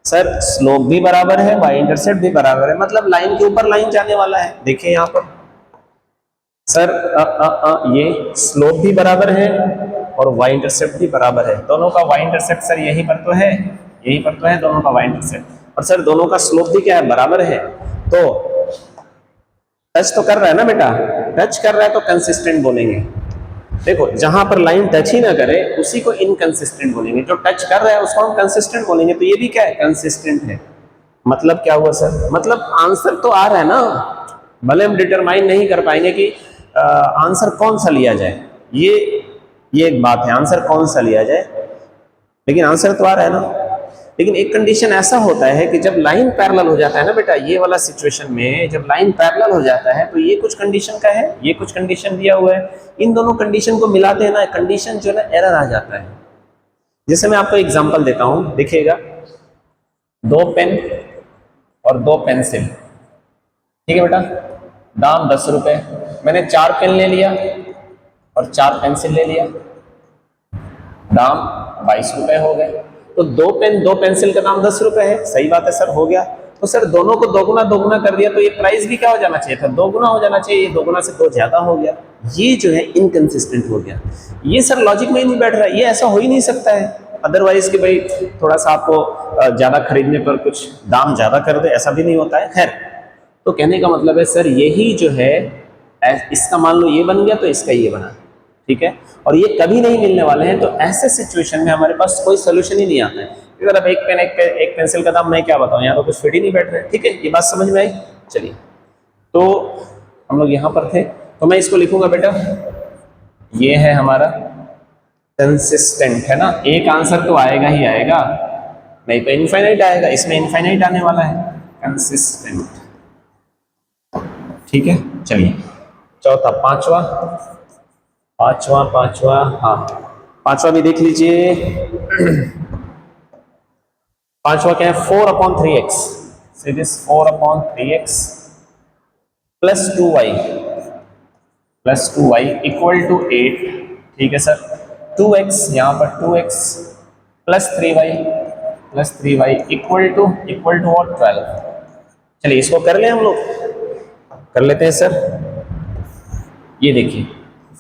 सर, स्लोप भी बराबर है, वाई इंटरसेप्ट भी बराबर है, मतलब लाइन के ऊपर लाइन जाने वाला है। देखिए यहाँ पर सर ये स्लोप भी बराबर है और वाई इंटरसेप्ट भी बराबर है। दोनों का वाई इंटरसेप्ट सर यहीं पर तो है दोनों का वाई इंटरसेप्ट, और सर दोनों का स्लोप भी क्या है, बराबर है। तो टच तो कर रहा है ना बेटा, टच कर रहा है तो कंसिस्टेंट बोलेंगे। देखो जहां पर लाइन टच ही ना करे उसी को इनकंसिस्टेंट बोलेंगे, जो टच कर रहा है उसको हम कंसिस्टेंट बोलेंगे। तो ये भी क्या है, कंसिस्टेंट है। मतलब क्या हुआ सर, मतलब आंसर तो आ रहा है ना, भले हम डिटरमाइन नहीं कर पाएंगे कि आंसर कौन सा लिया जाए, ये एक बात है, आंसर कौन सा लिया जाए, लेकिन आंसर तो आ रहा है ना। लेकिन एक कंडीशन ऐसा होता है कि जब लाइन पैरेलल हो जाता है ना बेटा, ये वाला सिचुएशन में जब लाइन पैरेलल हो जाता है तो ये कुछ कंडीशन का है, ये कुछ कंडीशन दिया हुआ है, इन दोनों कंडीशन को मिलाते हैं ना, कंडीशन जो है ना एरर आ जाता है। जैसे मैं आपको एग्जांपल देता हूं, देखिएगा, दो पेन और दो पेंसिल, ठीक है बेटा, दाम 10 रुपए, मैंने 4 पेन ले लिया और 4 पेंसिल ले लिया, दाम 22 रुपए हो गए। तो 2 पेन 2 पेंसिल का दाम 10 रुपए है, सही बात है सर, हो गया। तो सर दोनों को दोगुना दोगुना कर दिया तो ये प्राइस भी क्या हो जाना चाहिए था, दोगुना हो जाना चाहिए, ये दोगुना से 2 ज्यादा हो गया, ये जो है इनकंसिस्टेंट हो गया। ये सर लॉजिक में ही नहीं बैठ रहा, ये ऐसा हो ही नहीं सकता है। अदरवाइज कि भाई थोड़ा सा आपको ज्यादा खरीदने पर कुछ दाम ज्यादा कर दे, ऐसा भी नहीं होता है। खैर, तो कहने का मतलब है सर यही जो है, इसका मान लो ये बन गया तो इसका ये बना, ठीक है, और ये कभी नहीं मिलने वाले हैं। तो ऐसे सिचुएशन में हमारे पास कोई सोल्यूशन ही नहीं आता है। अगर अब एक पेंसिल का दाम मैं क्या बताऊं, यहाँ तो कुछ फिट ही नहीं बैठ रहा है, ठीक है, ये बात समझ में आई। चलिए, तो हम लोग यहाँ पर थे, तो मैं इसको लिखूंगा बेटा, ये है हमारा कंसिस्टेंट, है ना। एक आंसर तो आएगा ही आएगा, नहीं तो इनफाइनाइट आएगा, इसमें इनफाइनाइट आने वाला है, कंसिस्टेंट, ठीक है। चलिए, चौथा, पांचवा, हाँ, पांचवा भी देख लीजिए। पांचवा क्या है, 4/3x, so this 4/3x plus 2y equal to 8, ठीक है सर। 2x, यहाँ पर 2x plus 3y equal to और 12। चलिए इसको कर ले, हम लोग कर लेते हैं सर। ये देखिए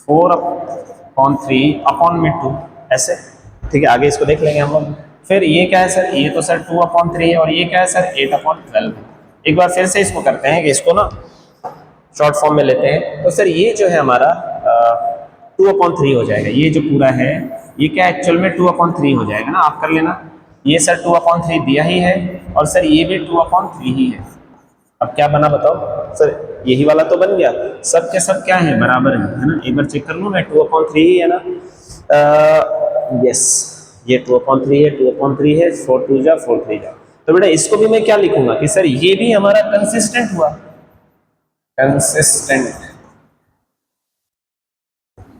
4/3/2 ऐसे, ठीक है, आगे इसको देख लेंगे हम लोग। फिर ये क्या है सर, ये तो सर 2/3 है, और ये क्या है सर 8/12 है। एक बार फिर से इसको करते हैं कि इसको ना शॉर्ट फॉर्म में लेते हैं। तो सर ये जो है हमारा 2/3 हो जाएगा, ये जो पूरा है ये क्या एक्चुअल में 2/3 हो जाएगा ना, आप कर लेना। ये सर 2/3 दिया ही है, और सर ये भी 2/3 ही है। अब क्या बना बताओ सर, यही वाला तो बन गया, सब के सब क्या है, बराबर है ना। एक बार चेक कर लूँ मैं, 2/3 ही है ना, यस, ये 2/3 है, 2/3 है, 4 2 जा 4 3 जा। तो बेटा इसको भी मैं क्या लिखूंगा कि सर ये भी हमारा कंसिस्टेंट हुआ, कंसिस्टेंट,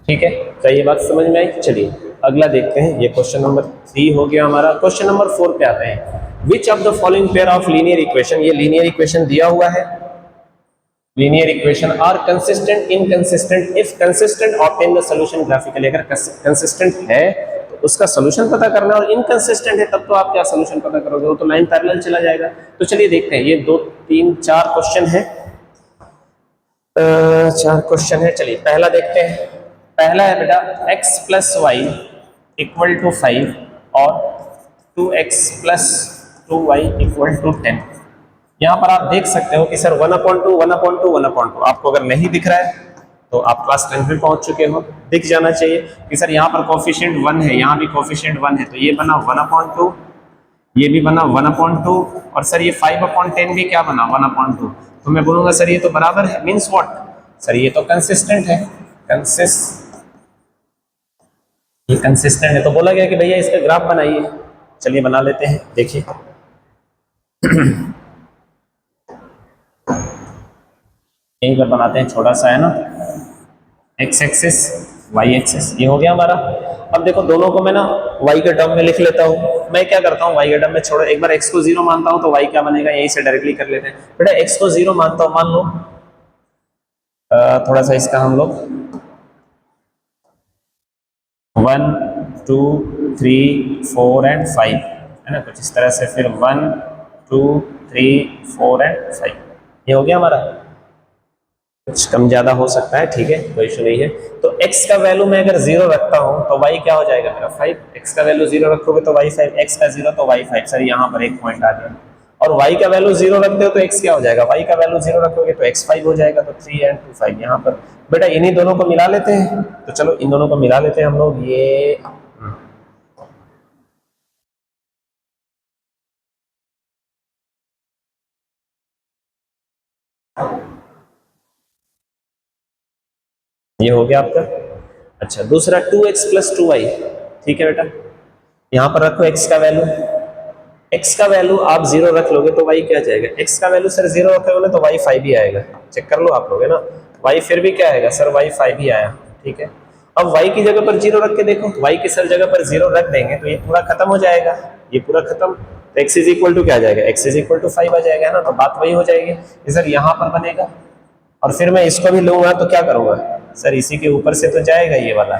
ठीक है। क्या ये बात समझ में आई। चलिए अगला देखते हैं, ये क्वेश्चन नंबर 3 हो गया हमारा। क्वेश्चन नंबर 4 पे आते हैं। Which of the following pair of linear equation, ये लीनियर इक्वेशन दिया हुआ है, linear equation are consistent, inconsistent, if consistent obtain the solution graphically. अगर कंसिस्टेंट है तो उसका सॉल्यूशन पता करना, और इनकंसिस्टेंट है तब तो आप क्या सॉल्यूशन पता करोगे, वो तो लाइन पैरेलल चला जाएगा। तो चलिए देखते हैं, ये 2 3 4 क्वेश्चन है, 4 क्वेश्चन है। चलिए पहला देखते हैं। पहला है बेटा x plus y equal to 5 और 2x plus 2y equal to 10। यहाँ पर आप देख सकते हो कि सर 1/2 1/2 1/2, आपको अगर नहीं दिख रहा है तो आप क्लास 10 में पहुंच चुके हो, दिख जाना चाहिए कि सर यहाँ पर कोफिशिएंट 1 है, यहाँ भी कोफिशिएंट 1 है, तो ये बना 1/2, ये भी बना 1/2, और सर ये 5/10 भी क्या बना 1/2। तो मैं बोलूंगा सर ये तो बराबर है, मीन्स व्हाट सर, ये तो कंसिस्टेंट है, ये कंसिस्टेंट है। तो बोला गया कि भैया इसका ग्राफ बनाइए। चलिए बना लेते हैं, देखिए यहीं पर बनाते हैं, छोटा सा है ना, x एक्सिस y एक्सिस, ये हो गया हमारा। अब देखो दोनों को मैं ना y के टर्म में लिख लेता हूँ। मैं क्या करता हूँ, y के टर्म में छोड़ो, एक बार x को 0 मानता हूँ तो y क्या बनेगा, यहीं से डायरेक्टली कर लेते हैं। बेटा x को 0 मानता हूँ, मान लो थोड़ा सा इसका हम लोग 1 2 3 4 एंड 5 है ना, कुछ इस तरह से, फिर 1 2 3 4 एंड 5, ये हो गया हमारा। कुछ कम ज्यादा हो सकता है, ठीक है, कोई इशू नहीं है। तो x का वैल्यू मैं अगर 0 रखता हूं तो y क्या हो जाएगा मेरा 5, x का वैल्यू 0 रखोगे तो y 5, x का 0 तो y 5, सर यहाँ पर एक पॉइंट आ गया। और y का वैल्यू 0 रखते हो तो x क्या हो जाएगा, y का वैल्यू 0 रखोगे तो x 5 हो जाएगा, तो 3 and 2 5। यहाँ पर बेटा इन्हीं दोनों को मिला लेते हैं, तो चलो इन दोनों को मिला लेते हैं हम लोग। ये हो गया आपका। अच्छा दूसरा 2x प्लस 2y, ठीक है बेटा, यहाँ पर रखो x का वैल्यू, x का वैल्यू आप 0 रख लोगे तो y क्या आ जाएगा, x का वैल्यू सर 0 रखोगे तो y 5 ही आएगा, चेक कर लो आप लोग, है ना, y फिर भी क्या आएगा सर, y 5 ही आया, ठीक है। अब y की जगह पर 0 रख के देखो, y की सर जगह पर 0 रख देंगे तो ये पूरा खत्म हो जाएगा, ये पूरा खत्म, तो x इज इक्वल टू क्या आ जाएगा, x इज इक्वल टू 5 आ जाएगा, है ना, तो बात वही हो जाएगी। सर यहाँ पर बनेगा और फिर मैं इसको भी लूंगा तो क्या करूंगा सर, इसी के ऊपर से तो जाएगा ये वाला,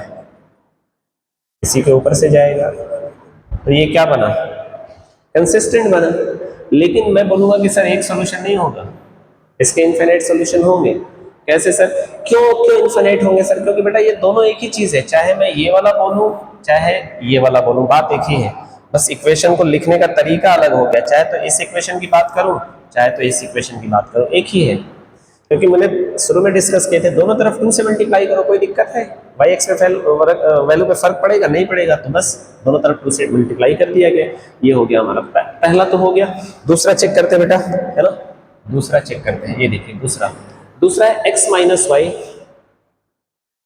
इसी के ऊपर से जाएगा, तो ये क्या बना, कंसिस्टेंट बना। लेकिन मैं बोलूंगा कि सर एक सॉल्यूशन नहीं होगा, इसके इनफिनिट सॉल्यूशन होंगे। कैसे सर, क्यों क्यों इनफिनिट होंगे सर, क्योंकि बेटा ये दोनों एक ही चीज है, चाहे मैं ये वाला बोलूं चाहे ये वाला बोलूं, बात एक ही है, बस इक्वेशन को लिखने का तरीका अलग हो गया, चाहे तो इस इक्वेशन की बात करूं चाहे तो इस इक्वेशन की बात करूं, एक ही है। क्योंकि मैंने शुरू में डिस्कस किए थे, दोनों तरफ 2 से मल्टीप्लाई करो, कोई दिक्कत है, बाई एक्स में वैल्यू पे फर्क पड़ेगा, नहीं पड़ेगा, तो बस दोनों तरफ 2 से मल्टीप्लाई कर दिया गया। ये हो गया हमारा पहला तो हो गया। दूसरा चेक करते हैं बेटा, है ना, दूसरा चेक करते हैं, ये देखिए दूसरा, दूसरा है x माइनस वाई।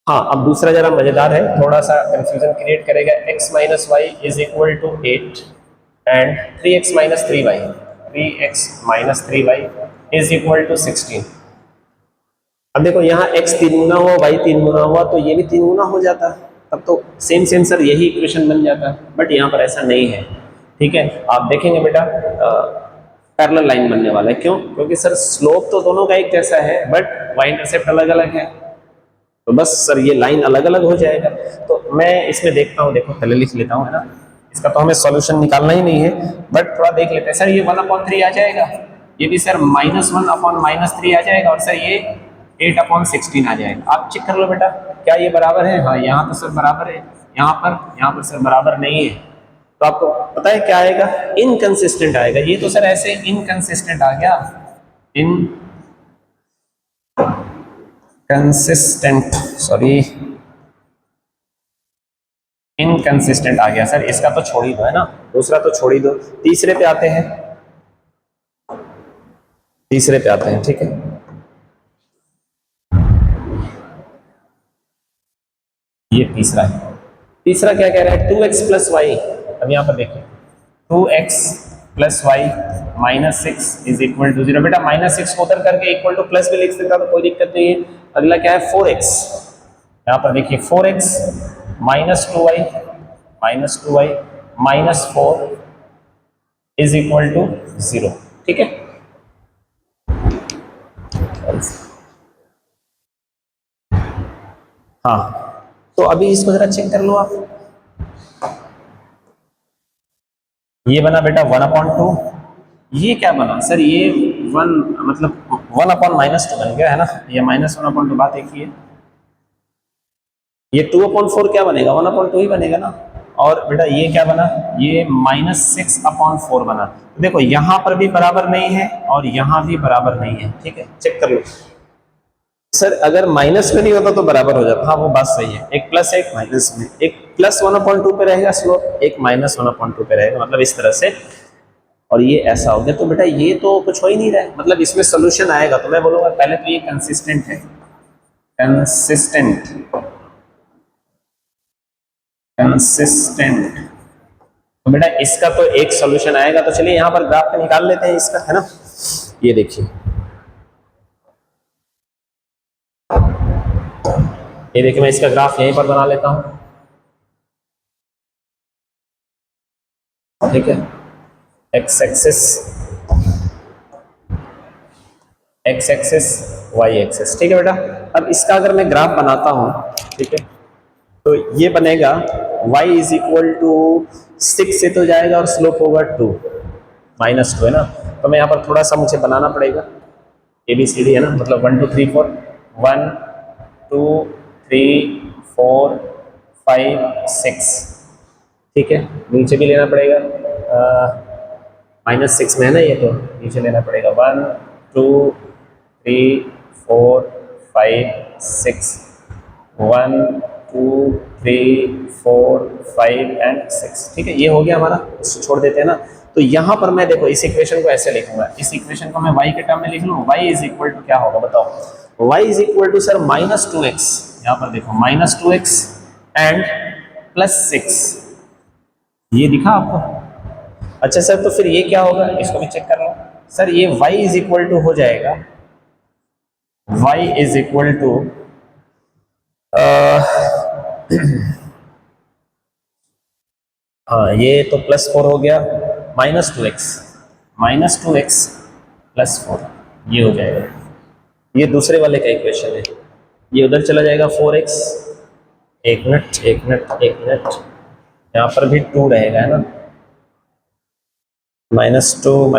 हाँ अब दूसरा जरा मजेदार है, थोड़ा सा कंफ्यूजन क्रिएट करेगा। x minus y is equal to 8 and 3x minus 3y, 3x minus 3y is equal to 16। अब देखो यहाँ x 3 गुना हुआ, y 3 गुना हुआ, तो ये भी 3 गुना हो जाता, तब तो सेम सेम सर यही इक्वेशन बन जाता, बट यहाँ पर ऐसा नहीं है, ठीक है। आप देखेंगे बेटा पैरेलल लाइन बनने वाला है, क्यों, क्योंकि सर स्लोप तो दोनों का एक जैसा है बट y इंटरसेप्ट अलग अलग है, तो बस सर ये लाइन अलग अलग हो जाएगा। तो मैं इसमें देखता हूँ, देखो पहले लिख लेता हूँ, है ना, इसका तो हमें सॉल्यूशन निकालना ही नहीं है, बट थोड़ा देख लेते हैं। सर ये 1/3 आ जाएगा, ये भी सर -1/-3 आ जाएगा, और सर ये 8/16 आ जाएगा। आप चेक कर लो बेटा, क्या ये बराबर है, हाँ यहाँ तो सर बराबर है, यहाँ पर सर बराबर नहीं है, तो आपको पता है क्या आएगा, इनकंसिस्टेंट आएगा। ये तो सर ऐसे इनकंसिस्टेंट आ गया, इनकंसिस्टेंट, सॉरी इनकंसिस्टेंट आ गया सर, इसका तो छोड़ ही दो, है ना, दूसरा तो छोड़ ही दो। तीसरे पे आते हैं, तीसरे पे आते हैं, ठीक है। ये तीसरा है, तीसरा क्या कह रहा है, 2x प्लस वाई। अब यहाँ पर देखिए 2x plus y minus 6 is equal to 0। बेटा -6 को उधर करके इक्वल टू प्लस भी लिख सकता, तो कोई दिक्कत नहीं है। अगला क्या है 4x, यहाँ पर देखिए 4x minus 2y minus 4 is equal to 0, ठीक है। हाँ तो अभी इसको जरा चेक कर लो आप, ये बना बेटा 1/2, ये क्या बना सर, ये 1 मतलब 1/-2 बन गया, है ना, ये -1/2 बात एक ही है। ये 2/4 क्या बनेगा, 1/2 ही बनेगा ना। और बेटा ये क्या बना, ये -6/4 बना। तो देखो यहाँ पर भी बराबर नहीं है और यहाँ भी बराबर नहीं है, ठीक है, चेक कर लो। सर अगर माइनस में नहीं होता तो बराबर हो जाता, हाँ वो बात सही है, एक प्लस एक माइनस में, एक +1/2 पे रहेगा स्लोप, एक -1/2 पे रहेगा, मतलब इस तरह से, और ये ऐसा हो गया। तो बेटा ये तो कुछ हो ही नहीं रहा है, मतलब इसमें सोल्यूशन आएगा, तो मैं बोलूंगा पहले तो ये कंसिस्टेंट है, कंसिस्टेंट, कंसिस्टेंट, तो बेटा इसका तो एक सोल्यूशन आएगा। तो चलिए यहाँ पर ग्राफ पे निकाल लेते हैं इसका, है ना, ये देखिए, ये देखिए मैं इसका ग्राफ यहीं पर बना लेता हूं, ठीक है, x axis, x axis, y axis, ठीक है बेटा। अब इसका अगर मैं ग्राफ बनाता हूं, ठीक है, तो ये बनेगा y इज इक्वल टू 6 से तो जाएगा और स्लोप होगा 2 -2, है ना। तो मैं यहाँ पर थोड़ा सा मुझे बनाना पड़ेगा, ABCD, है ना, मतलब 1 2 3 4, 1 2 3 4 5 6, ठीक है, नीचे भी लेना पड़ेगा, -6 में है ना, ये तो नीचे लेना पड़ेगा। 1 2 3 4 5 6, 1 2 3 4 5 एंड 6। ठीक है, ये हो गया हमारा, इसको छोड़ देते हैं ना। तो यहाँ पर मैं देखो इस इक्वेशन को ऐसे लिखूंगा, इस इक्वेशन को मैं y के टर्म में लिख लूँ। y इज इक्वल टू क्या होगा बताओ? y is equal to sir -2x, यहाँ पर देखो -2x एंड +6, ये दिखा आपको? अच्छा सर, तो फिर ये क्या होगा, इसको भी चेक कर लो सर। ये y इज इक्वल टू हो जाएगा, y इज इक्वल टू हाँ, ये तो +4 हो गया, -2x +4, ये हो जाएगा। ये दूसरे वाले का इक्वेशन है, ये उधर चला जाएगा 4x, एक मिनट, यहाँ पर भी 2 रहेगा है ना, -2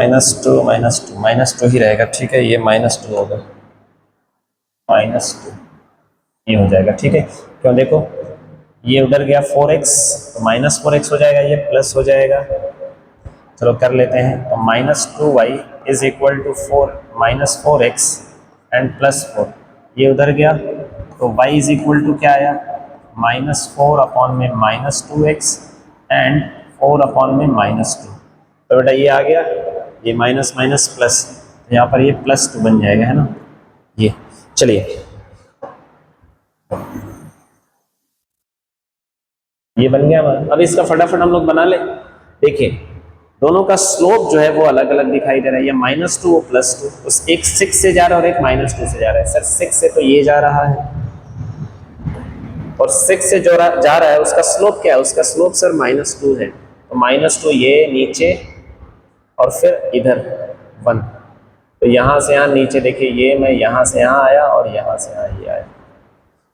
ही रहेगा। ठीक है, ये -2 होगा, -2 ये हो जाएगा। ठीक है, क्यों देखो ये उधर गया 4x, तो -4x हो जाएगा, ये प्लस हो जाएगा। चलो कर लेते हैं, तो -2y is equal to 4x and +4, ये उधर गया, तो y इज इक्वल टू क्या आया, -4 अपॉन में -2x एंड 4 अपॉन में -2। तो बेटा ये आ गया, ये माइनस माइनस प्लस, यहाँ पर ये +2 बन जाएगा है ना, ये। चलिए ये बन गया हमारा। अब इसका फटाफट हम लोग बना ले। देखिए दोनों का स्लोप जो है वो अलग अलग दिखाई दे रहा है, ये -2 वो +2, उस एक 6 से जा रहा है और एक -2 से जा रहा है। सर 6 से तो ये जा रहा है और 6 से जो जा रहा है उसका स्लोप क्या है, उसका स्लोप सर -2 है, तो -2 ये नीचे और फिर इधर 1, तो यहाँ से यहाँ नीचे देखिए, ये मैं यहाँ से यहाँ आया और यहाँ से यहाँ ये आया,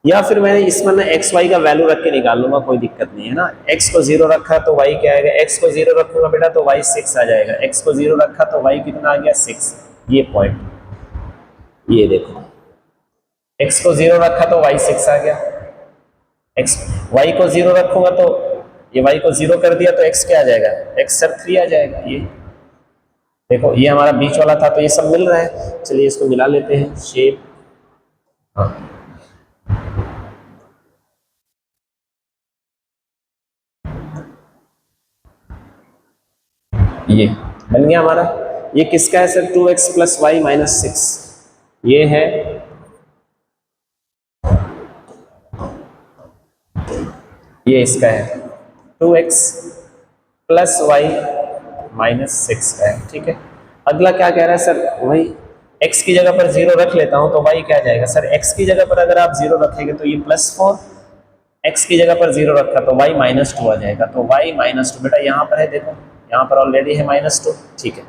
या फिर मैंने इसमें ना एक्स वाई का वैल्यू रख के निकाल लूंगा, कोई दिक्कत नहीं है ना। एक्स को 0 रखा तो वाई क्या आएगा, एक्स को 0 रखूंगा बेटा तो वाई 6 आ जाएगा, एक्स को 0 रखा तो वाई कितना आ गया 6, ये पॉइंट, ये देखो एक्स को 0 रखा तो वाई 6 आ गया, एक्स वाई को 0 रखूंगा तो ये वाई को 0 कर दिया तो एक्स क्या आ जाएगा, एक्स सर 3 आ जाएगा। ये देखो ये हमारा बीच वाला था, तो ये सब मिल रहा है। चलिए इसको मिला लेते हैं, शेप, हाँ ये बन गया हमारा। ये किसका है सर, 2x + y - 6, ये है, ये इसका है 2x + y - 6 का है। ठीक है, अगला क्या कह रहा है सर, वही x की जगह पर 0 रख लेता हूं तो y क्या जाएगा सर, x की जगह पर अगर आप 0 रखेंगे तो ये +4, x की जगह पर 0 रखा तो y -2 आ जाएगा, तो y -2 बेटा यहाँ पर है, देखो यहाँ पर ऑलरेडी है -2। ठीक है,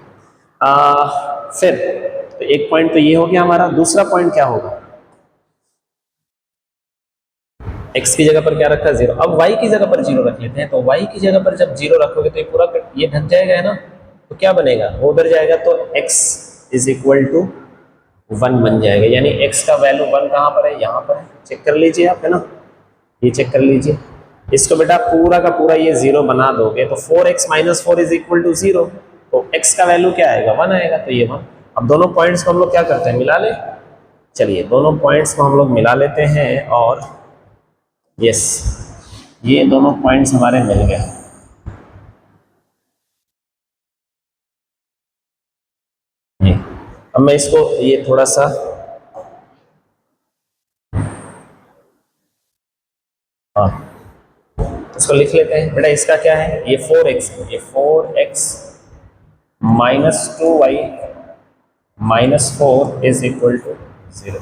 फिर तो एक पॉइंट तो ये हो गया हमारा। दूसरा पॉइंट क्या होगा, x की जगह पर क्या रखा 0, अब y की जगह पर 0 रख लेते हैं, तो y की जगह पर जब 0 रखोगे तो ये पूरा ये ढक जाएगा है ना, तो क्या बनेगा, वो उधर जाएगा तो x इज इक्वल टू 1 बन जाएगा, यानी x का वैल्यू 1 कहाँ पर है, यहाँ पर है, चेक कर लीजिए आप है ना, ये चेक कर लीजिए। इसको बेटा पूरा का पूरा ये 0 बना दोगे तो 4x - 4 इज इक्वल टू 0, तो x का वैल्यू क्या आएगा 1 आएगा, तो ये 1। अब दोनों पॉइंट्स को हम लोग क्या करते हैं, मिला ले। चलिए दोनों पॉइंट्स को हम लोग मिला लेते हैं और यस ये दोनों पॉइंट्स हमारे मिल गए। अब मैं इसको ये थोड़ा सा हाँ इसको लिख लेते हैं बेटा, इसका क्या है, ये 4x है, ये 4x - 2y - 4 is equal to 0,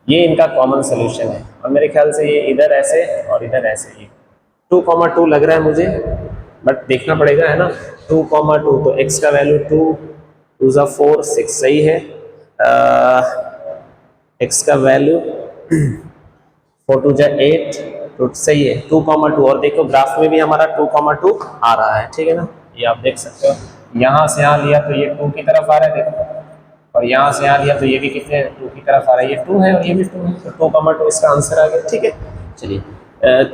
ये इनका कॉमन सोल्यूशन है। और मेरे ख्याल से ये इधर ऐसे और इधर ऐसे, ये 2,2 लग रहा है मुझे, बट देखना पड़ेगा है ना। 2,2 तो x का वैल्यू 2 2 ज़ा 4 6 सही है, x का वैल्यू 4 2 ज़ा 8 तो सही है 2,2, और देखो ग्राफ में भी हमारा 2,2 आ रहा है, ठीक है ना, ये आप देख सकते हो। यहाँ से यहाँ लिया तो ये 2 की तरफ आ रहा है देखो, और यहाँ से यहाँ लिया तो ये भी कितने 2 की तरफ आ रहा है, ये 2 है और ये भी 2 है, तो 2,2 इसका आंसर आ गया। ठीक है, चलिए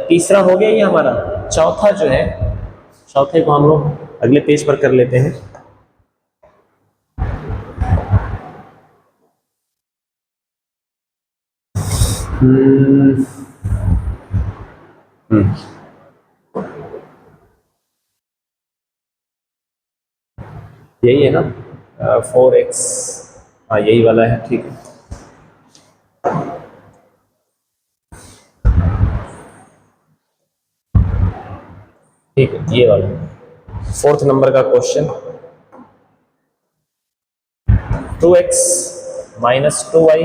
तीसरा हो गया ये हमारा। चौथा जो है, चौथे को हम लोग अगले पेज पर कर लेते हैं। हम्म, हम्म, यही है ना, 4x, हाँ यही वाला है, ठीक है। ठीक है, ये वाला फोर्थ नंबर का question. 2x minus 2y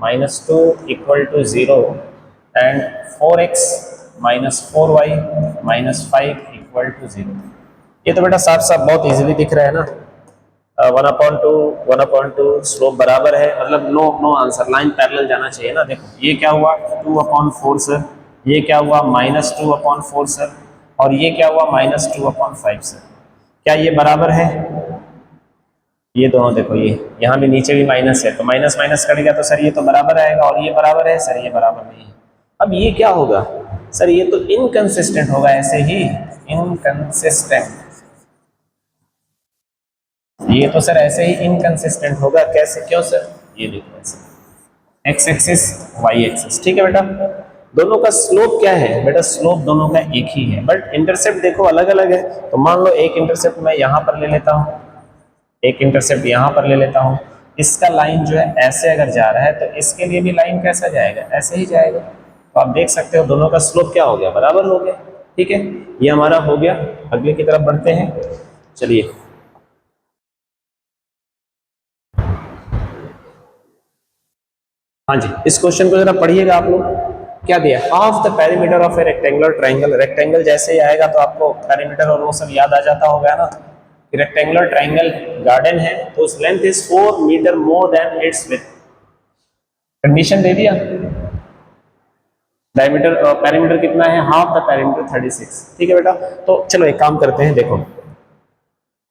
minus 2 equal to 0 and 4x minus 4y minus 5 equal to 0। ये तो बेटा साफ साफ बहुत इजीली दिख रहा है ना, 1/2 1/2 स्लोप बराबर है, मतलब no no answer, line parallel जाना चाहिए ना। देखो ये क्या हुआ 2/4 सर, ये क्या हुआ -2/4 सर, और ये क्या हुआ -2/5 सर। क्या ये बराबर है? ये दोनों देखो, ये यहाँ भी नीचे भी माइनस है, तो माइनस माइनस कट गया तो सर ये तो बराबर आएगा, और ये बराबर है सर, ये बराबर नहीं है। अब ये क्या होगा सर, ये तो इनकंसिस्टेंट होगा, ऐसे ही इनकंसिस्टेंट, ये तो सर ऐसे ही इनकंसिस्टेंट होगा। कैसे, क्यों सर? ये देखो ऐसे एक्स एक्सिस वाई एक्सिस, ठीक है बेटा। दोनों का स्लोप क्या है बेटा? स्लोप दोनों का एक ही है, बट इंटरसेप्ट देखो अलग अलग है। तो मान लो एक इंटरसेप्ट मैं यहाँ पर ले लेता हूँ, एक इंटरसेप्ट यहाँ पर ले लेता हूँ। इसका लाइन जो है ऐसे अगर जा रहा है, तो इसके लिए भी लाइन कैसा जाएगा? ऐसे ही जाएगा। तो आप देख सकते हो दोनों का स्लोप क्या हो गया? बराबर हो गया। ठीक है, ये हमारा हो गया। अगले की तरफ बढ़ते हैं, चलिए। हाँ जी, इस क्वेश्चन को जरा पढ़िएगा आप लोग। क्या दिया? Half the perimeter of A rectangular triangle. Rectangle जैसे ही आएगा तो आपको पेरीमीटर और वो सब याद आ जाता होगा ना। रेक्टेंगुलर ट्राइंगल गार्डन है, तो उस length is 4 metre more than its width. Condition दे दिया। डायमीटर पेरीमीटर कितना है? Half the perimeter 36। ठीक है बेटा, तो चलो एक काम करते हैं, देखो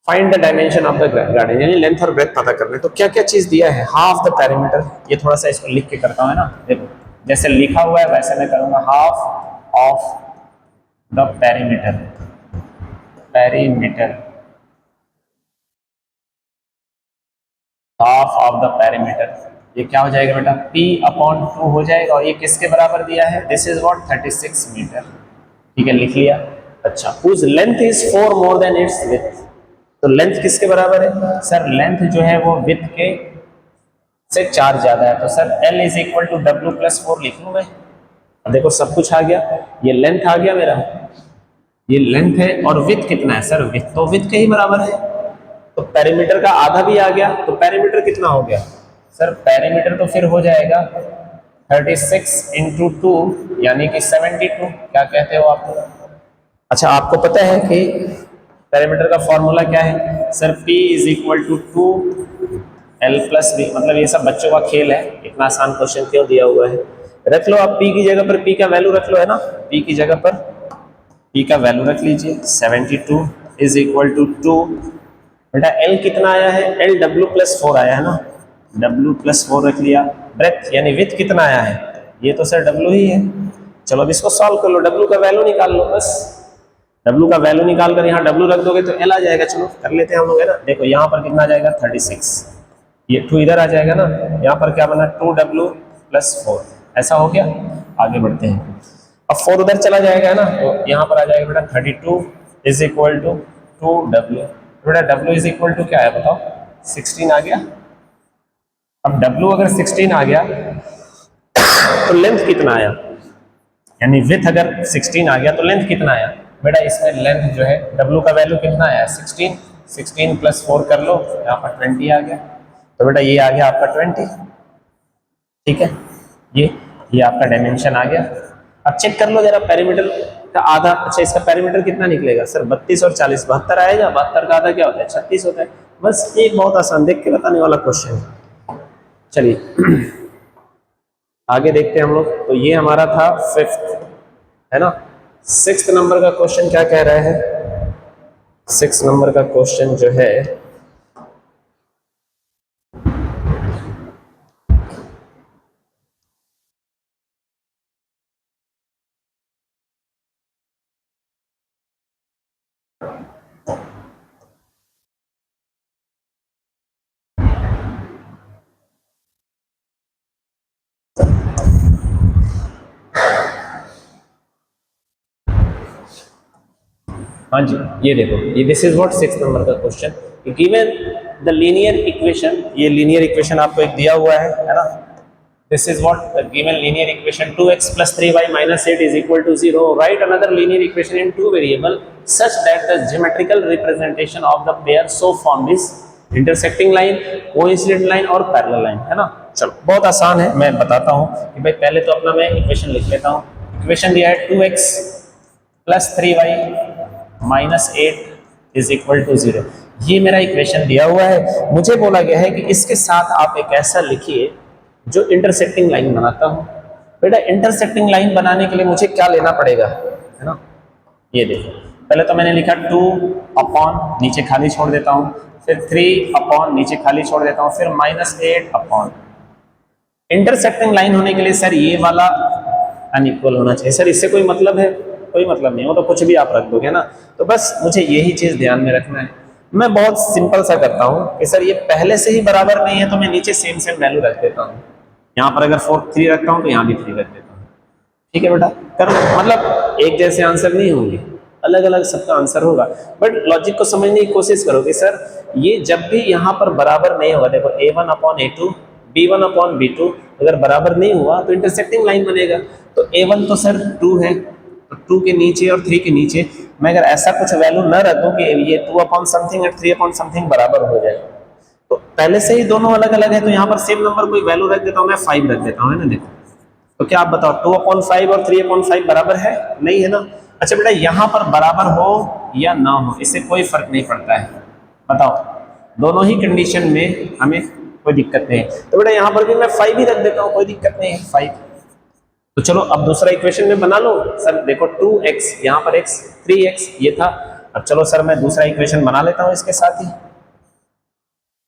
find the dimension of the garden, यानी लेंथ और ब्रेथ पता करने। तो क्या क्या चीज दिया है? हाफ द पेरीमीटर, ये थोड़ा सा इसको लिख के करता हूँ, है ना। देखो जैसे लिखा हुआ है वैसे मैं करूंगा, half of the perimeter, perimeter, half of the perimeter, ये क्या हो जाएगा बेटा? p/2 हो जाएगा, और ये किसके बराबर दिया है? This is what 36 metre. ठीक है, लिख लिया। अच्छा, whose length is 4 more than its width। तो लेंथ किसके बराबर है सर? लेंथ जो है वो विड्थ के से 4 ज्यादा है, तो sir L is equal to W plus 4 लिख लूं मैं। अब देखो सब कुछ आ गया, ये लेंथ आ गया मेरा, ये लेंथ है, और विड्थ कितना है सर? विड्थ तो विड्थ के ही बराबर है। तो पेरीमीटर का आधा भी आ गया, तो पेरीमीटर कितना हो गया सर? पेरीमीटर तो फिर हो जाएगा 36 इंटू 2, यानी कि 72। क्या कहते हो आप? अच्छा, आपको पता है कि पेरीमीटर का फॉर्मूला क्या है sir? P is equal to 2L+B। मतलब ये सब बच्चों का खेल है, इतना आसान क्वेश्चन क्यों दिया हुआ है? रख लो आप P की जगह पर, P का वैल्यू रख लो, है ना। P की जगह पर P का वैल्यू रख लीजिए, 72 इज इक्वल टू 2। बेटा L कितना आया है? L W+4 आया है ना, W+4 रख लिया। ब्रेथ यानी विथ कितना आया है? ये तो सर W ही है। चलो अब इसको सॉल्व कर लो, W का वैल्यू निकाल लो बस। W का वैल्यू निकाल कर यहाँ W रख दोगे तो L आ जाएगा। चलो कर लेते हैं हम लोग, है ना। देखो यहाँ पर कितना आ जाएगा? 36, ये 2 इधर आ जाएगा ना, यहाँ पर क्या बना? 2W+4। ऐसा हो गया। आगे बढ़ते हैं, अब 4 उधर चला जाएगा, है ना, तो यहाँ पर आ जाएगा बेटा 32 इज इक्वल टू 2W। बेटा W इज इक्वल टू क्या है बताओ? 16 आ गया। अब W अगर 16 आ गया, तो लेंथ कितना आया? यानी विथ अगर 16 आ गया तो लेंथ कितना आया? बेटा इसमें लेंथ जो है, W का वैल्यू कितना आया? 16, 16+4 कर लो, यहाँ पर 20 आ गया। तो बेटा ये आ गया आपका 20। ठीक है, ये आपका डायमेंशन आ गया। अब चेक कर लो जरा पेरीमीटर का आधा। अच्छा, इसका पेरीमीटर कितना निकलेगा सर? 32 और 40, 72 आएगा। 72 का आधा क्या होता है? 36 होता है। बस एक बहुत आसान देख के बताने वाला क्वेश्चन है। चलिए आगे देखते हैं हम लोग। तो ये हमारा था फिफ्थ, है ना। सिक्स नंबर का क्वेश्चन क्या कह रहा है? सिक्स नंबर का क्वेश्चन जो है, हाँ जी, ये देखो, ये दिस इज व्हाट 6 नंबर का question, given the linear equation, ये लीनियर इक्वेशन आपको एक दिया हुआ है ना, this is what the given linear equation 2x + 3y - 8 = 0, right another linear equation in two variable such that the geometrical representation of the pair so formed is intersecting line, coincident line और parallel line, है ना। चलो बहुत आसान है, मैं बताता हूँ कि भाई पहले तो अपना मैं इक्वेशन लिख लेता हूँ। इक्वेशन दिया है 2x + 3y - 8 = 0, ये मेरा इक्वेशन दिया हुआ है। मुझे बोला गया है कि इसके साथ आप एक ऐसा लिखिए जो इंटरसेक्टिंग लाइन बनाता हूँ। बेटा इंटरसेक्टिंग लाइन बनाने के लिए मुझे क्या लेना पड़ेगा, है ना, ये देखो, पहले तो मैंने लिखा 2 नीचे खाली छोड़ देता हूँ, फिर 3 नीचे खाली छोड़ देता हूँ, फिर -8 इंटरसेक्टिंग लाइन होने के लिए सर ये वाला अनइक्वल होना चाहिए। सर इससे कोई मतलब है? कोई मतलब नहीं हो, तो कुछ भी आप रख दोगे ना। तो बस मुझे यही चीज ध्यान में रखना है। मैं बहुत सिंपल सा करता हूँ कि सर ये पहले से ही बराबर नहीं है तो मैं नीचे सेम सेम वैल्यू रख देता हूँ। यहाँ पर अगर 3 रखता हूँ तो यहाँ भी 3 रख देता हूँ। ठीक है बेटा, कर मतलब एक जैसे आंसर नहीं होंगे, अलग अलग सबका आंसर होगा, बट लॉजिक को समझने की कोशिश करो कि सर ये जब भी यहाँ पर बराबर नहीं होगा, देखो a1/a2 b1/b2 अगर बराबर नहीं हुआ तो इंटरसेक्टिंग लाइन बनेगा। तो a1 तो सर 2 है, तो 2 के नीचे और 3 के नीचे मैं अगर ऐसा कुछ वैल्यू न रख दूं कि ये 2/समथिंग और 3/समथिंग बराबर हो जाए, तो पहले से ही दोनों अलग अलग है, तो यहाँ पर सेम नंबर कोई वैल्यू रख देता हूँ, मैं 5 रख देता हूँ, है ना। देखो तो क्या आप बताओ 2/5 और 3/5 बराबर है? नहीं है ना। अच्छा बेटा यहाँ पर बराबर हो या ना हो इससे कोई फर्क नहीं पड़ता है, बताओ, दोनों ही कंडीशन में हमें कोई दिक्कत नहीं है। तो बेटा यहाँ पर भी मैं 5 ही रख देता हूँ, कोई दिक्कत नहीं है 5। तो चलो अब दूसरा इक्वेशन में बना लो। सर देखो 2x यहाँ पर x 3x ये था। अब चलो सर मैं दूसरा इक्वेशन बना लेता हूँ इसके साथ ही।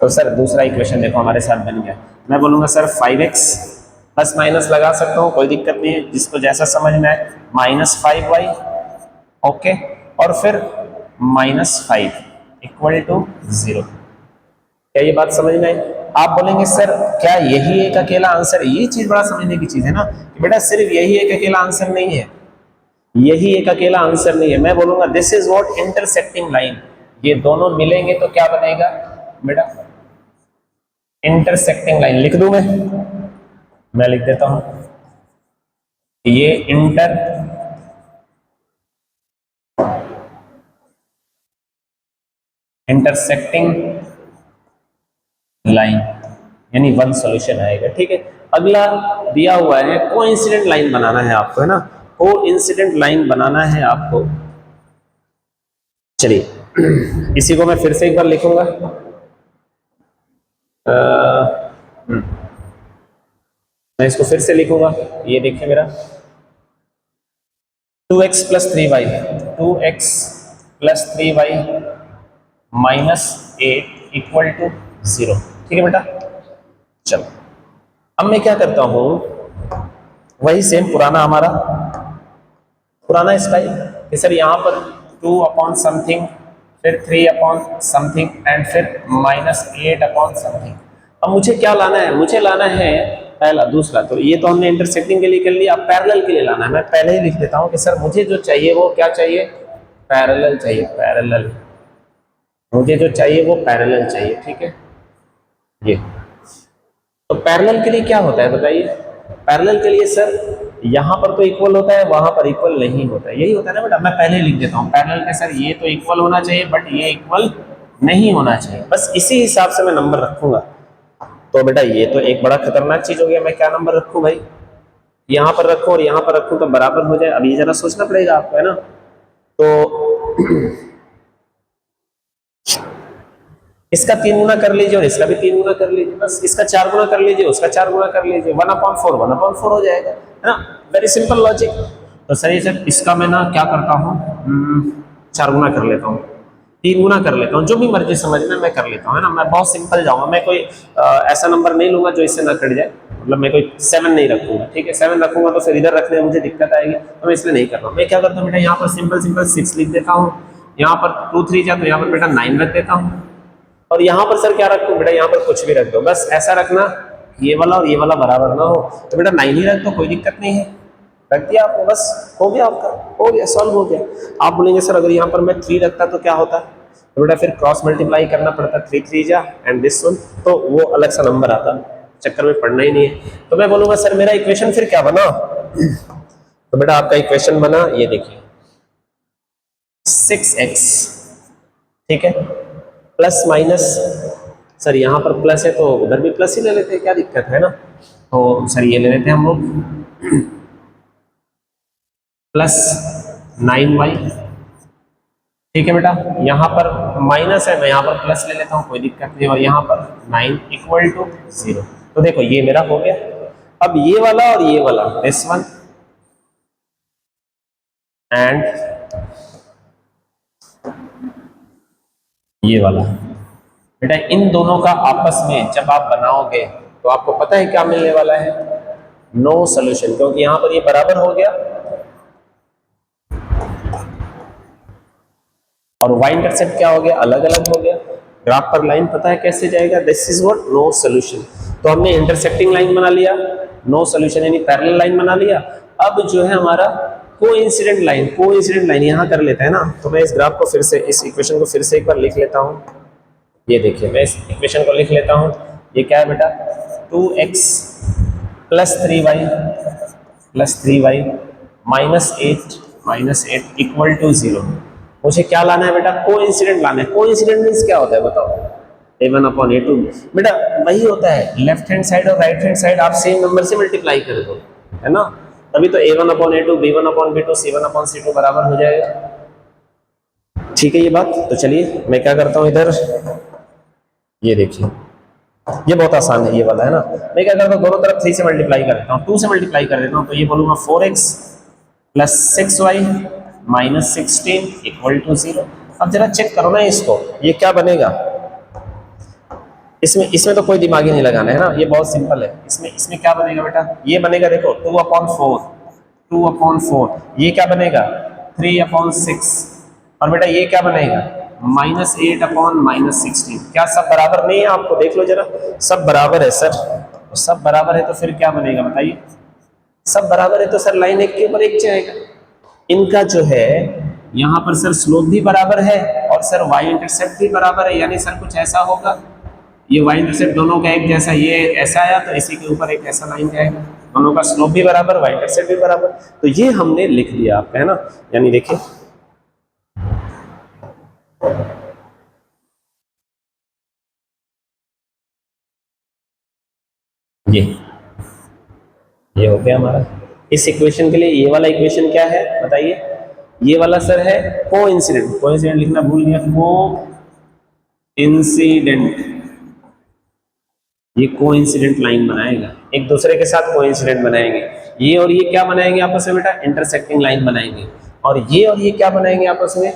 तो सर दूसरा इक्वेशन देखो हमारे साथ बन गया। मैं बोलूंगा सर 5x प्लस माइनस लगा सकता हूँ, कोई दिक्कत नहीं है, जिसको जैसा समझ में आए, -5y ओके, और फिर -5 = 0। क्या ये बात समझ में आई? आप बोलेंगे सर क्या यही एक अकेला आंसर? ये चीज बड़ा समझने की चीज है ना कि बेटा सिर्फ यही एक अकेला आंसर नहीं है, यही एक अकेला आंसर नहीं है। मैं बोलूंगा this is what intersecting line, ये दोनों मिलेंगे तो क्या बनेगा बेटा? Intersecting line. लिख दूं मैं लिख देता हूं, ये इंटरसेक्टिंग लाइन यानी 1 सॉल्यूशन आएगा। ठीक है, अगला दिया हुआ है कोइंसिडेंट लाइन बनाना है आपको, है ना, कोइंसिडेंट लाइन बनाना है आपको। चलिए इसी को मैं फिर से एक बार लिखूंगा। मैं इसको फिर से लिखूंगा, ये देखिए मेरा 2x + 3y 2x + 3y -8 = 0। ठीक है बेटा, चलो अब मैं क्या करता हूं, वही सेम पुराना हमारा पुराना स्टाइल कि सर यहाँ पर 2/समथिंग फिर 3/समथिंग एंड फिर -8/समथिंग। अब मुझे क्या लाना है? मुझे लाना है पहला दूसरा, तो ये तो हमने इंटरसेक्टिंग के लिए कर लिया, अब पैरेलल के लिए लाना है। मैं पहले ही लिख देता हूँ कि सर मुझे जो चाहिए वो क्या चाहिए? पैरेलल चाहिए, पैरेलल, मुझे जो चाहिए वो पैरेलल चाहिए। ठीक है, ये तो पैरेलल के लिए क्या होता है बताइए? पैरेलल के लिए सर यहाँ पर तो इक्वल होता है, वहां पर इक्वल नहीं होता है, यही होता है ना बेटा। मैं पहले लिख देता हूँ पैरेलल के सर ये तो इक्वल होना चाहिए बट ये इक्वल नहीं होना चाहिए, बस इसी हिसाब से मैं नंबर रखूंगा। तो बेटा ये तो एक बड़ा खतरनाक चीज हो गया, मैं क्या नंबर रखूं भाई? यहाँ पर रखूं और यहाँ पर रखूं तो बराबर हो जाए। अब ये जरा सोचना पड़ेगा आपको, है ना। तो इसका 3 गुना कर लीजिए और इसका भी 3 गुना कर लीजिए, बस इसका 4 गुना कर लीजिए, उसका 4 गुना कर लीजिए, 1/4 हो जाएगा, है ना। Very simple logic. तो सही सर इसका मैं ना क्या करता हूँ, 4 गुना कर लेता हूँ, 3 गुना कर लेता हूँ, जो भी मर्जी समझना मैं कर लेता हूँ, है ना। मैं बहुत सिंपल जाऊंगा, मैं कोई ऐसा नंबर नहीं लूंगा जो इससे ना कट जाए, मतलब मैं कोई 7 नहीं रखूंगा। ठीक है, 7 रखूंगा तो फिर इधर रखने में मुझे दिक्कत आएगी, तो मैं इसलिए नहीं कर रहा हूँ। मैं क्या करता हूँ बेटा, यहाँ पर सिंपल 6 लिख देता हूँ, यहाँ पर 2 3 जा तो यहाँ पर बेटा 9 रख देता हूँ, और यहाँ पर सर क्या रखूं बेटा? यहाँ पर कुछ भी रख दो, बस ऐसा रखना ये वाला और ये वाला बराबर ना हो, तो बेटा 9 ही रख दो, कोई दिक्कत नहीं है। रख दिया आपने, बस हो गया आपका, हो गया, सॉल्व हो गया। आप बोलेंगे सर अगर यहाँ पर मैं 3 रखता तो क्या होता, तो बेटा फिर क्रॉस मल्टीप्लाई करना पड़ता, 3 3 जा एंड दिस वन, तो वो अलग सा नंबर आता, चक्कर में पड़ना ही नहीं है। तो मैं बोलूंगा सर मेरा इक्वेशन फिर क्या बना, तो बेटा आपका इक्वेशन बना ये देखिए 6x, ठीक है, प्लस माइनस, सर यहाँ पर प्लस है तो उधर भी प्लस ही ले लेते हैं, क्या दिक्कत है ना, तो सर ये ले लेते हैं हम लोग प्लस 9y, ठीक है बेटा, यहाँ पर माइनस है मैं यहाँ पर प्लस ले लेता हूँ, कोई दिक्कत नहीं, और यहाँ पर 9 इक्वल टू 0। तो देखो ये मेरा हो गया। अब ये वाला और ये वाला, दिस वन एंड ये वाला, बेटा इन दोनों का आपस में जब आप बनाओगे तो आपको पता है क्या मिलने वाला है, नो सॉल्यूशन, क्योंकि यहां पर ये बराबर हो गया और y इंटरसेप्ट क्या हो गया, अलग अलग हो गया। ग्राफ पर लाइन पता है कैसे जाएगा, this is what, no solution. तो हमने इंटरसेक्टिंग लाइन बना लिया, नो सॉल्यूशन यानी पैरेलल लाइन बना लिया। अब जो है हमारा कोइंसिडेंट लाइन यहां कर लेते हैं ना, तो मैं इस ग्राफ को फिर से, इस इक्वेशन को फिर से एक बार लिख लेता हूं। ये देखिए मैं इस इक्वेशन को लिख लेता हूं, ये क्या है बेटा, 2x plus 3y minus 8 equal to 0। मुझे क्या लाना है बेटा, कोइंसिडेंट लाना है। कोइंसिडेंट मींस क्या होता है बताओ, a1 अपॉन a2, बेटा वही होता है लेफ्ट हैंड साइड और राइट हैंड साइड आप सेम नंबर से मल्टीप्लाई कर दो, है ना, तभी तो a1 upon a2, b1 upon b2, c1 upon c2 बराबर हो जाएगा। ठीक है ये बात, तो चलिए मैं क्या करता हूं इधर, ये देखिए ये बहुत आसान है ये वाला, है ना, मैं क्या करता हूँ दोनों तरफ 3 से मल्टीप्लाई कर देता हूँ, 2 से मल्टीप्लाई कर देता हूँ, तो ये बोलूंगा 4x plus 6y minus 16 equal to 0। अब जरा चेक करो ना इसको, ये क्या बनेगा, इसमें इसमें तो कोई दिमाग ही नहीं लगाना है ना, ये बहुत सिंपल है। इसमें क्या बनेगा बेटा, ये बनेगा देखो 2/4, ये क्या बनेगा 3/6, और बेटा ये क्या बनेगा -8/-16। क्या सब बराबर नहीं है, आपको देख लो जरा, सब बराबर है सर, तो सब बराबर है तो फिर क्या बनेगा बताइए, सब बराबर है तो सर लाइन एक के ऊपर एक जाएगा। इनका जो है यहाँ पर सर स्लोप भी बराबर है और सर y इंटरसेप्ट भी बराबर है, यानी सर कुछ ऐसा होगा, ये y इंटरसेप्ट दोनों का एक जैसा, ये ऐसा आया तो इसी के ऊपर एक ऐसा लाइन जाएगा, दोनों का स्लोप भी बराबर, y इंटरसेप्ट भी बराबर, तो ये हमने लिख दिया आपका, है ना, यानी देखिए ये हो गया हमारा। इस इक्वेशन के लिए ये वाला इक्वेशन क्या है बताइए, ये वाला सर है कोइंसिडेंट लिखना भूल गया, ये कोइंसिडेंट लाइन बनाएगा, एक दूसरे के साथ कोइंसिडेंट बनाएंगे, ये और ये क्या बनाएंगे आपस में बेटा, इंटरसेक्टिंग लाइन बनाएंगे, और ये क्या बनाएंगे आपस में,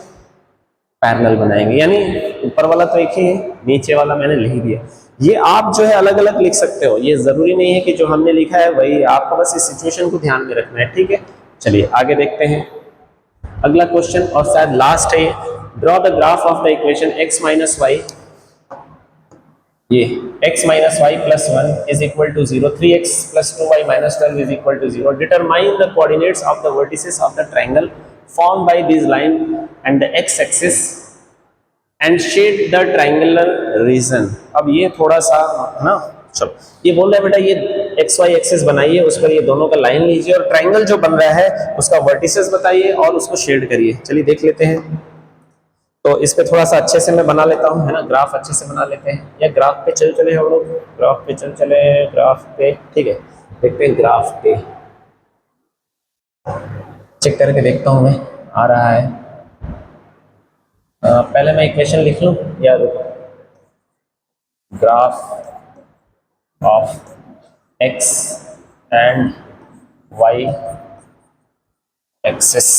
पैरेलल बनाएंगे, यानी ऊपर वाला तो एक ही है, नीचे वाला मैंने लिख दिया। ये आप जो है अलग अलग लिख सकते हो, ये जरूरी नहीं है कि जो हमने लिखा है वही, आपको बस इस सिचुएशन को ध्यान में रखना है, ठीक है। चलिए आगे देखते हैं अगला क्वेश्चन, और शायद लास्ट है, draw the graph of the equation x minus y, ये x minus y plus 1 is equal to 0, 3x plus 2y minus 12 is equal to 0, determine the coordinates of the vertices of the triangle formed by this line and the x axis and shade the triangular region। अब ये थोड़ा सा है ना, चलो ये बोल रहा है बेटा ये एक्स वाई एक्सिस बनाइए, उस पर ये दोनों का लाइन लीजिए और ट्राइंगल जो बन रहा है उसका वर्टिसेस बताइए और उसको शेड करिए। चलिए देख लेते हैं, तो इस पे थोड़ा सा अच्छे से मैं बना लेता हूँ, है ना, ग्राफ अच्छे से बना लेते हैं, या ग्राफ पे चले हम लोग, ग्राफ पे चले, ग्राफ पे, ठीक है, देखते हैं ग्राफ पे, चेक करके देखता हूँ मैं आ रहा है। पहले मैं इक्वेशन लिख लूँ या रुको, graph of x and y axis,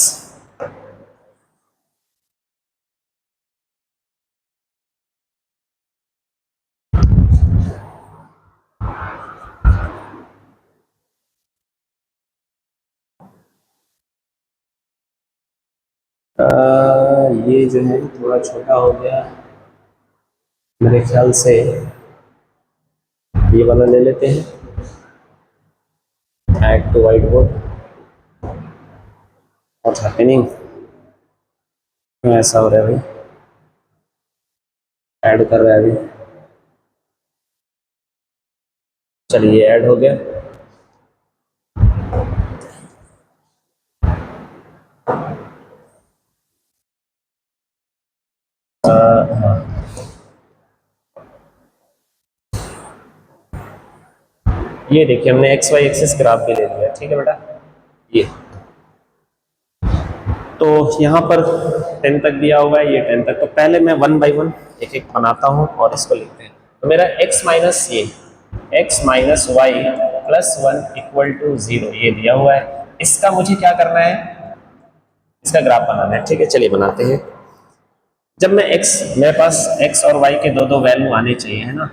ये जो है थोड़ा छोटा हो गया मेरे ख्याल से, ये वाला ले लेते हैं, add to whiteboard, what's happening, क्यों ऐसा हो रहा है भाई? ऐड कर रहा है अभी, चलिए ऐड हो गया। हाँ, ये देखिए हमने एक्स वाई एक्सिस ग्राफ भी ले लिया, ठीक है बेटा। ये तो यहाँ पर 10 तक दिया हुआ है, ये 10 तक, तो पहले मैं वन बाई वन एक एक बनाता हूँ और इसको लिखते हैं। तो मेरा x माइनस ये x minus y plus one equal to zero ये दिया हुआ है। इसका मुझे क्या करना है, इसका ग्राफ बनाना है, ठीक है चलिए बनाते हैं। जब मैं x, मेरे पास x और y के दो दो वैल्यू आने चाहिए है ना,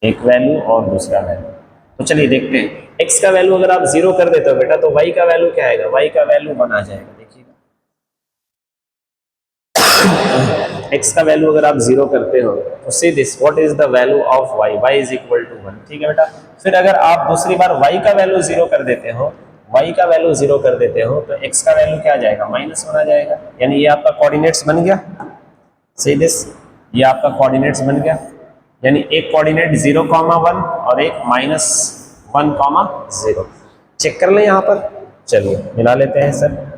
एक वैल्यू और दूसरा वैल्यू। तो चलिए देखते हैं, x का वैल्यू अगर आप जीरो कर देते हो बेटा तो y का वैल्यू क्या आएगा, y का वैल्यू वन आ जाएगा। देखिए x का वैल्यू अगर आप जीरो करते हो तो see this what is the value of y, y is equal to one, ठीक है बेटा। फिर अगर आप दूसरी बार y का वैल्यू जीरो कर देते हो, y का वैल्यू जीरो कर देते हो तो x का वैल्यू क्या आ जाएगा, माइनस वन आ जाएगा। यानी ये आपका कोऑर्डिनेट्स बन गया, सी दिस, ये आपका कोऑर्डिनेट्स बन गया। यानी एक कोऑर्डिनेट जीरो कॉमा वन और एक minus one comma zero. Check कर लें यहाँ पर, चलिए मिला लेते हैं sir.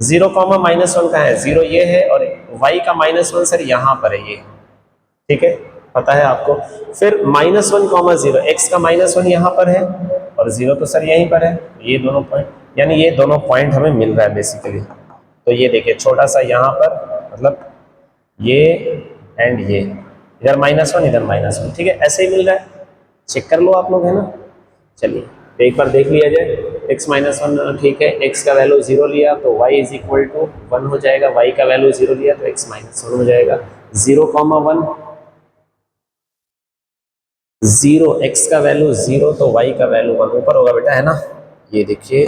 Zero comma minus one का है, जीरो ये है और वाई का माइनस वन सर यहाँ पर है ये, ठीक है पता है आपको। फिर minus one comma zero, x का माइनस वन यहाँ पर है और जीरो तो सर यहीं पर है, ये दोनों पॉइंट, यानी ये दोनों पॉइंट हमें मिल रहा है बेसिकली। तो ये देखिए छोटा सा यहाँ पर, मतलब ये एंड ये, इधर माइनस वन इधर माइनस वन, ठीक है ऐसे ही मिल रहा है। चेक कर लो आप लोग है ना। चलिए तो एक बार देख लिया जाए, x माइनस वन ठीक है, x का वैल्यू जीरो लिया तो y is equal to one हो जाएगा, y का वैल्यू जीरो लिया तो x माइनस वन हो जाएगा। Zero comma one, zero, x का वैल्यू जीरो तो y का वैल्यू वन ऊपर होगा बेटा है ना, ये देखिए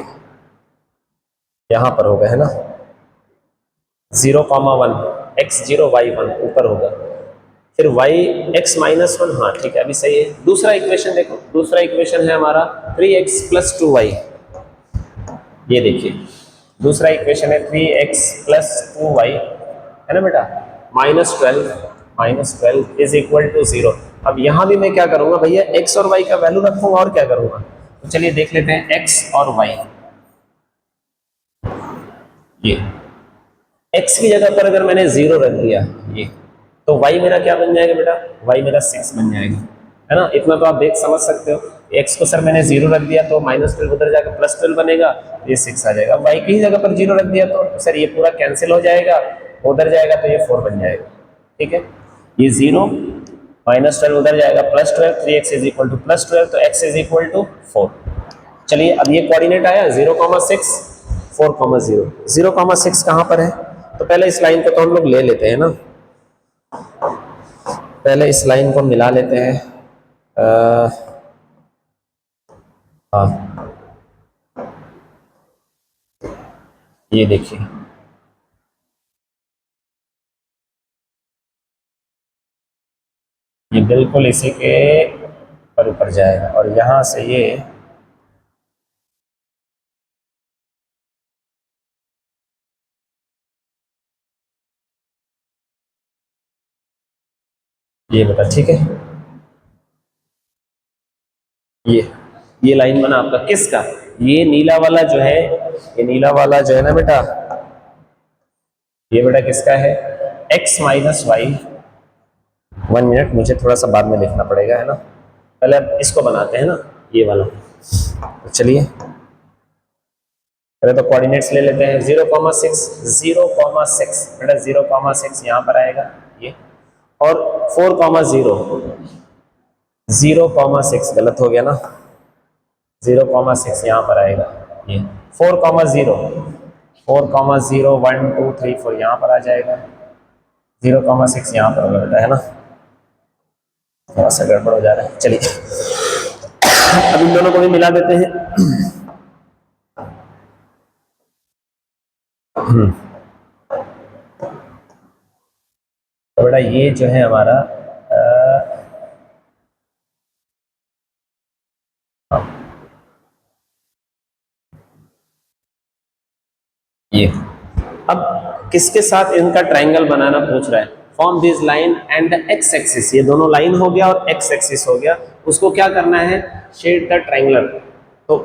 यहाँ पर होगा है ना, zero comma one, x zero y one ऊपर होगा। फिर y x माइनस वन, हाँ ठीक है अभी सही है। दूसरा इक्वेशन देखो, दूसरा इक्वेशन है हमारा three x plus two y, ये देखिए दूसरा इक्वेशन है three x plus two y है ना बेटा, minus twelve is equal to zero. अब यहाँ भी मैं क्या करूंगा भैया, x और y का वैल्यू रखूंगा और क्या करूंगा। तो चलिए देख लेते हैं x और y, ये x की जगह पर अगर मैंने जीरो रख दिया ये, तो y मेरा क्या बन जाएगा बेटा, y मेरा सिक्स बन जाएगा है ना। इतना तो आप देख समझ सकते हो, x को सर मैंने जीरो रख दिया तो माइनस ट्वेल्व उधर जाकर प्लस ट्वेल्व बनेगा, ये सिक्स आ जाएगा। y की ही जगह पर जीरो रख दिया तो सर ये पूरा कैंसिल हो जाएगा, उधर जाएगा तो ये फोर बन जाएगा, ठीक है। ये जीरो माइनस ट्वेल्व उधर जाएगा plus twelve, three x is equal to plus twelve तो x is equal to four. चलिए अब ये कोऑर्डिनेट आया zero comma six, four comma zero, zero comma six कहाँ पर है, तो पहले इस लाइन को तो हम लोग ले लेते हैं ना, पहले इस लाइन को मिला लेते हैं। हाँ ये देखिए, ये बिल्कुल इसी के पर ऊपर जाएगा और यहाँ से ये बेटा ठीक है, ये ये लाइन बना आपका किसका, ये नीला वाला जो है, ये नीला वाला जो है ना बेटा, ये बेटा किसका है, x minus y. One minute मुझे थोड़ा सा बाद में लिखना पड़ेगा है ना, पहले अब इसको बनाते हैं ना, ये वाला। तो चलिए पहले तो कोऑर्डिनेट्स ले लेते हैं, zero comma six, zero comma six बेटा, जीरो कॉमा सिक्स यहाँ पर आएगा ये, और four comma zero, zero comma six गलत हो गया ना, जीरो कॉमा सिक्स यहाँ पर आएगा ये, four comma zero, four comma zero one two three four यहाँ पर आ जाएगा, जीरो कॉमा सिक्स यहाँ पर होगा बेटा है ना। थोड़ा सा गड़बड़ हो जा रहा है, चलिए अब इन दोनों को भी मिला देते हैं। तो बेटा ये जो है हमारा ये अब किसके साथ इनका ट्रायंगल बनाना पूछ रहा है। Form this line and the x axis, ये दोनों लाइन हो गया और एक्स एक्सिस हो गया, उसको क्या करना है, शेड द ट्रायंगल। तो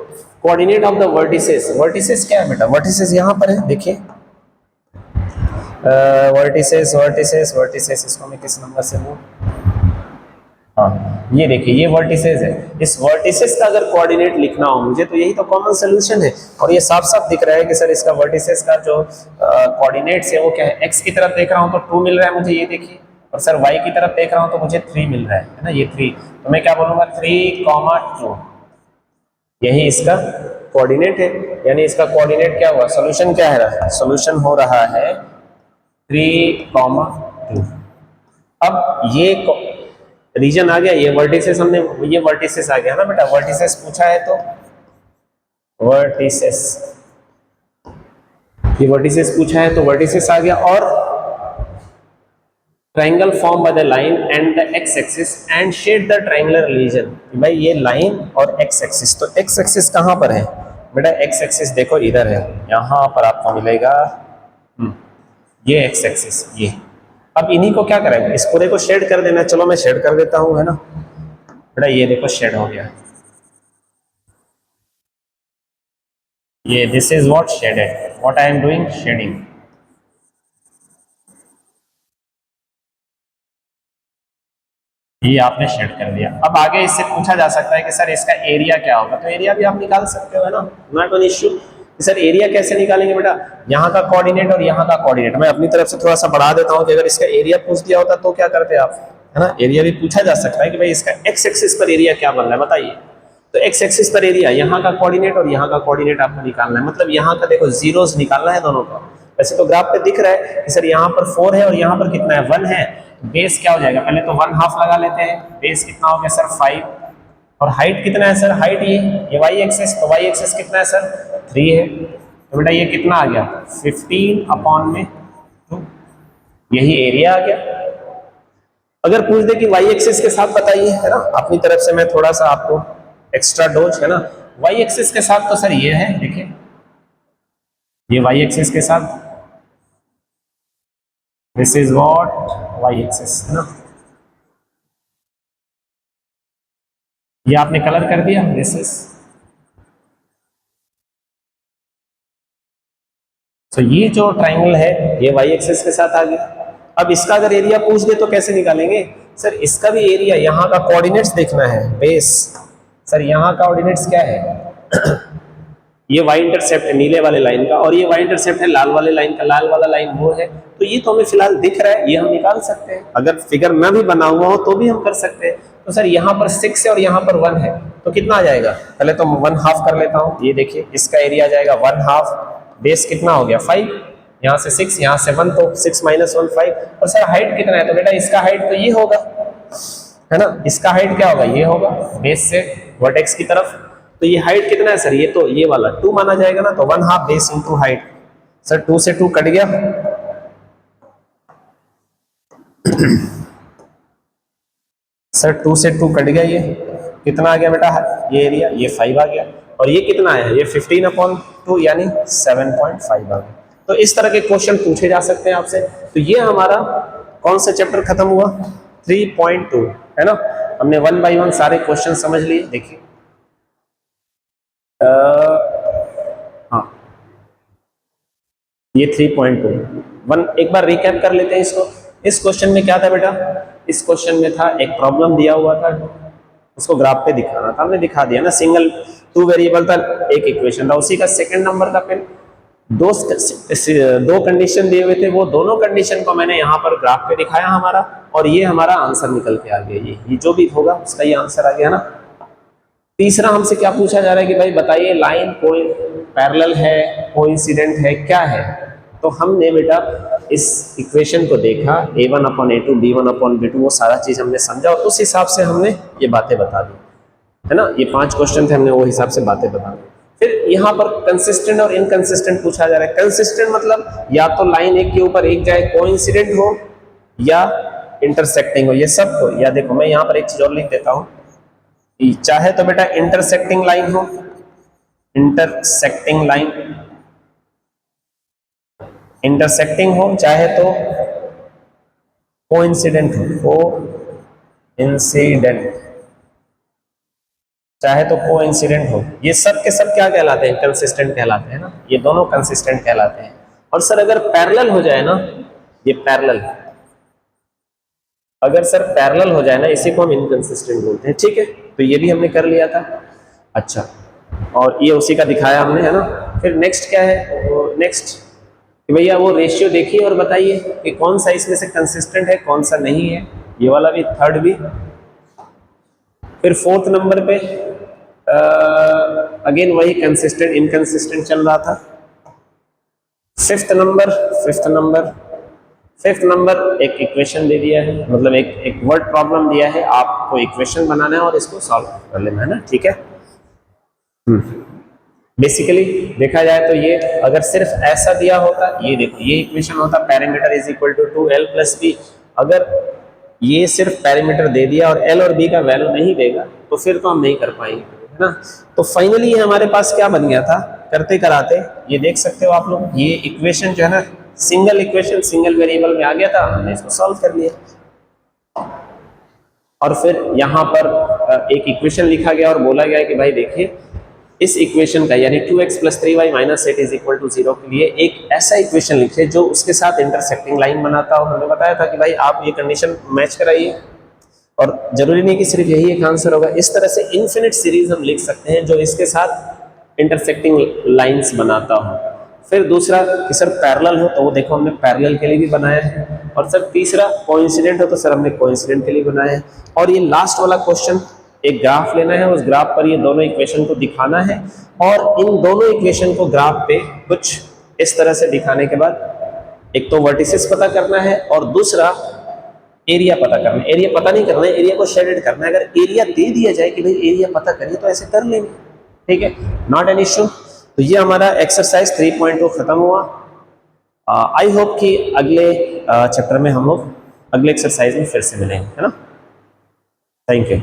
coordinate of the vertices, vertices क्या है बेटा, वर्टिसेस यहाँ पर है देखिए, वर्टिसेस वर्टिसेस वर्टिसेस, इसको मैं किस नंबर से लूँ, हाँ ये देखिए ये वर्टिसेस है। इस वर्टिसेस का अगर कोऑर्डिनेट लिखना हो मुझे तो यही तो कॉमन सोल्यूशन है। और ये साफ साफ दिख रहा है कि सर इसका वर्टिसेस का जो कोऑर्डिनेट्स है वो क्या है, एक्स की तरफ देख रहा हूँ तो 2 मिल रहा है मुझे, ये देखिए, और सर वाई की तरफ देख रहा हूँ तो मुझे 3 मिल रहा है ना, ये 3, तो मैं क्या बोलूँगा 3,2, यही इसका कोऑर्डिनेट है। यानी इसका कोऑर्डिनेट क्या हुआ, सोल्यूशन क्या है, सोल्यूशन हो रहा है 3,2। अब ये रीजन आ गया, ये वर्टिसेस हमने, ये वर्टिसेस आ गया ना बेटा, वर्टिसेस पूछा है तो वर्टिसेस, ये वर्टिसेस पूछा है तो वर्टिसेस आ गया। और triangle form by the line and the x axis and shade the triangular region, भाई ये लाइन और एक्स एक्सिस, तो एक्स एक्सिस कहां पर है बेटा, एक्स एक्सिस देखो इधर है, यहां पर आपको मिलेगा ये एक्स एक्सिस, ये। अब इन्हीं को क्या करेंगे, इस पूरे को शेड कर देना, चलो मैं शेड कर देता हूं, है ना बेटा, ये देखो शेड हो गया, ये this is what shaded, what I am doing, shading. ये आपने शेड कर दिया। अब आगे इससे पूछा जा सकता है कि सर इसका एरिया क्या होगा, तो एरिया भी आप निकाल सकते हो, है ना, not an issue. Sir area कैसे निकालेंगे बेटा, यहाँ का कोऑर्डिनेट और यहाँ का कोऑर्डिनेट, मैं अपनी तरफ से थोड़ा सा बढ़ा देता हूँ कि अगर इसका एरिया पूछ दिया होता तो क्या करते आप, है ना, एरिया भी पूछा जा सकता है कि भाई इसका एक्स एक्सिस पर एरिया क्या बन रहा है बताइए। तो एक्स एक्सिस पर एरिया, यहाँ का कोऑर्डिनेट और यहाँ का कोऑर्डिनेट आपको निकालना है, मतलब यहाँ का देखो जीरोस निकालना है दोनों का। वैसे तो ग्राफ पे दिख रहा है कि सर यहाँ पर 4 है और यहाँ पर कितना है 1 है, बेस क्या हो जाएगा, पहले तो 1/2 लगा लेते हैं, बेस कितना हो गया सर 5, और हाइट कितना है सर, हाइट ये वाई एक्सिस, तो वाई एक्सिस कितना है सर 3 है, तो बेटा ये कितना आ गया 15/2, यही एरिया आ गया। अगर पूछ दे कि वाई एक्सिस के साथ बताइए, है ना, अपनी तरफ से मैं थोड़ा सा आपको एक्स्ट्रा डोज, है ना, वाई एक्सिस के साथ तो सर ये है देखिए, ये वाई एक्सिस के साथ, this is what y axis, है ना, ये आपने कलर कर दिया, दिस इज, तो ये जो ट्राइंगल है ये वाई एक्सिस के साथ आ गया। अब इसका अगर एरिया पूछ दे तो कैसे निकालेंगे, सर इसका भी एरिया, यहाँ का कोऑर्डिनेट्स देखना है, बेस, सर यहाँ का कोऑर्डिनेट्स क्या है ये वाई इंटरसेप्ट है नीले वाले लाइन का, और ये वाई इंटरसेप्ट है लाल वाले लाइन का, लाल वाला लाइन वो है, तो ये तो हमें फिलहाल दिख रहा है, ये हम निकाल सकते हैं, अगर फिगर न भी बना हुआ हो तो भी हम कर सकते हैं। तो सर यहाँ पर 6 है और यहाँ पर 1 है, तो कितना आ जाएगा, पहले तो 1/2 कर लेता हूँ, ये देखिए इसका एरिया आ जाएगा 1/2, बेस कितना हो गया 5, यहाँ से 6 यहाँ से 1, तो 6 - 1 5, और सर हाइट कितना है, तो बेटा इसका हाइट तो ये होगा, है ना, इसका हाइट क्या होगा, ये होगा बेस से वर्टेक्स की तरफ, तो ये हाइट कितना है सर, ये तो ये वाला 2 माना जाएगा ना, तो 1/2 बेस इंटू हाइट, सर 2 से 2 कट गया सर 2 से 2 कट गया, ये कितना आ गया बेटा, ये एरिया, ये 5 आ गया, और ये कितना है, ये 15/2 यानी 7.5 आ गया। तो इस तरह के क्वेश्चन पूछे जा सकते हैं आपसे। तो ये हमारा कौन सा चैप्टर खत्म हुआ, 3.2, है ना, हमने 1 बाय 1 सारे क्वेश्चन समझ लिए। देखिए हाँ ये 3.2 एक बार रिकैप कर लेते हैं इसको। इस क्वेश्चन में क्या था बेटा, इस क्वेश्चन में था एक प्रॉब्लम दिया हुआ था, उसको ग्राफ पे दिखाना था, हमने दिखा दिया ना, सिंगल 2 वेरिएबल था, एक इक्वेशन था, उसी का सेकंड नंबर का फिर दो कंडीशन दिए हुए थे, वो दोनों कंडीशन को मैंने यहाँ पर ग्राफ पे दिखाया हमारा, और ये हमारा आंसर निकल के आ गया, ये जो भी होगा उसका ये आंसर आ गया ना। तीसरा हमसे क्या पूछा जा रहा है कि भाई बताइए लाइन कोई पैरेलल है, कोइंसिडेंट है, क्या है। तो हमने बेटा इस इक्वेशन को देखा, a1/a2 b1/b2, वो सारा चीज हमने समझा और उस हिसाब से हमने ये बातें बता दी, है ना, ये 5 क्वेश्चन थे, हमने वो हिसाब से बातें बता दी। फिर यहाँ पर कंसिस्टेंट और इनकंसिस्टेंट पूछा जा रहा है। कंसिस्टेंट मतलब या तो लाइन एक के ऊपर एक जाए, कोइंसिडेंट हो, या इंटरसेक्टिंग हो, ये सब हो, या देखो मैं यहाँ पर एक चीज और लिख देता हूँ, चाहे तो बेटा इंटरसेक्टिंग लाइन हो, इंटरसेक्टिंग लाइन, इंटरसेक्टिंग हो चाहे तो कोइंसिडेंट हो, कोइंसिडेंट चाहे तो कोइंसिडेंट हो, ये सब के सब क्या कहलाते हैं? कंसिस्टेंट कहलाते हैं ना, ये दोनों कंसिस्टेंट कहलाते हैं। और सर अगर पैरेलल हो जाए ना, ये पैरेलल, अगर सर पैरेलल हो जाए ना, इसी को हम इनकंसिस्टेंट बोलते हैं। ठीक है, तो ये भी हमने कर लिया था। अच्छा, और ये उसी का दिखाया हमने, है ना। फिर नेक्स्ट क्या है? नेक्स्ट कि भैया वो रेशियो देखिए और बताइए कि कौन सा इसमें से कंसिस्टेंट है, कौन सा नहीं है। ये वाला भी, थर्ड भी। फिर फोर्थ नंबर पे अगेन वही कंसिस्टेंट इनकंसिस्टेंट चल रहा था। फिफ्थ नंबर एक इक्वेशन दे दिया है, मतलब एक वर्ड प्रॉब्लम दिया है, आपको इक्वेशन बनाना है और इसको सॉल्व कर लेना है ना। ठीक है, बेसिकली देखा जाए तो ये अगर सिर्फ ऐसा दिया होता, ये देखो ये इक्वेशन होता parameter is equal to 2l plus b. अगर ये सिर्फ पैरामीटर दे दिया और l और b का वैल्यू नहीं देगा तो फिर तो हम नहीं कर पाएंगे, है ना। तो फाइनली ये हमारे पास क्या बन गया था, करते कराते ये देख सकते हो आप लोग, ये इक्वेशन जो है ना, सिंगल इक्वेशन सिंगल वेरिएबल में आ गया था, हमने इसको सॉल्व कर लिया। और फिर यहाँ पर एक इक्वेशन लिखा गया और बोला गया कि भाई देखिए इस इक्वेशन का यानी 2x + 3y - 8 = 0 के लिए एक ऐसा इक्वेशन लिखे जो उसके साथ इंटरसेक्टिंग लाइन बनाता हो। हमने बताया था कि भाई आप ये कंडीशन मैच कराइए, और जरूरी नहीं कि सिर्फ यही एक आंसर होगा, इस तरह से इन्फिनिट सीरीज हम लिख सकते हैं जो इसके साथ इंटरसेक्टिंग लाइंस बनाता हो। फिर दूसरा कि सर पैरेलल हो, तो वो देखो हमने पैरेलल के लिए भी बनाया है। और सर तीसरा कोइंसिडेंट हो, तो सर हमने कोइंसिडेंट के लिए बनाया है। और ये लास्ट वाला क्वेश्चन, एक ग्राफ लेना है, उस ग्राफ पर ये दोनों इक्वेशन को दिखाना है, और इन दोनों इक्वेशन को ग्राफ पे कुछ इस तरह से दिखाने के बाद एक तो वर्टिसेस पता करना है और दूसरा एरिया पता करना है। एरिया पता नहीं करना है, एरिया को शेडेड करना है। अगर एरिया दे दिया जाए कि भाई एरिया पता करिए तो ऐसे कर लेंगे, ठीक है, नॉट एन इश्यू। तो ये हमारा एक्सरसाइज 3.2 खत्म हुआ। आई होप कि अगले चैप्टर में हम लोग अगले एक्सरसाइज में फिर से मिलेंगे, है ना। Thank you.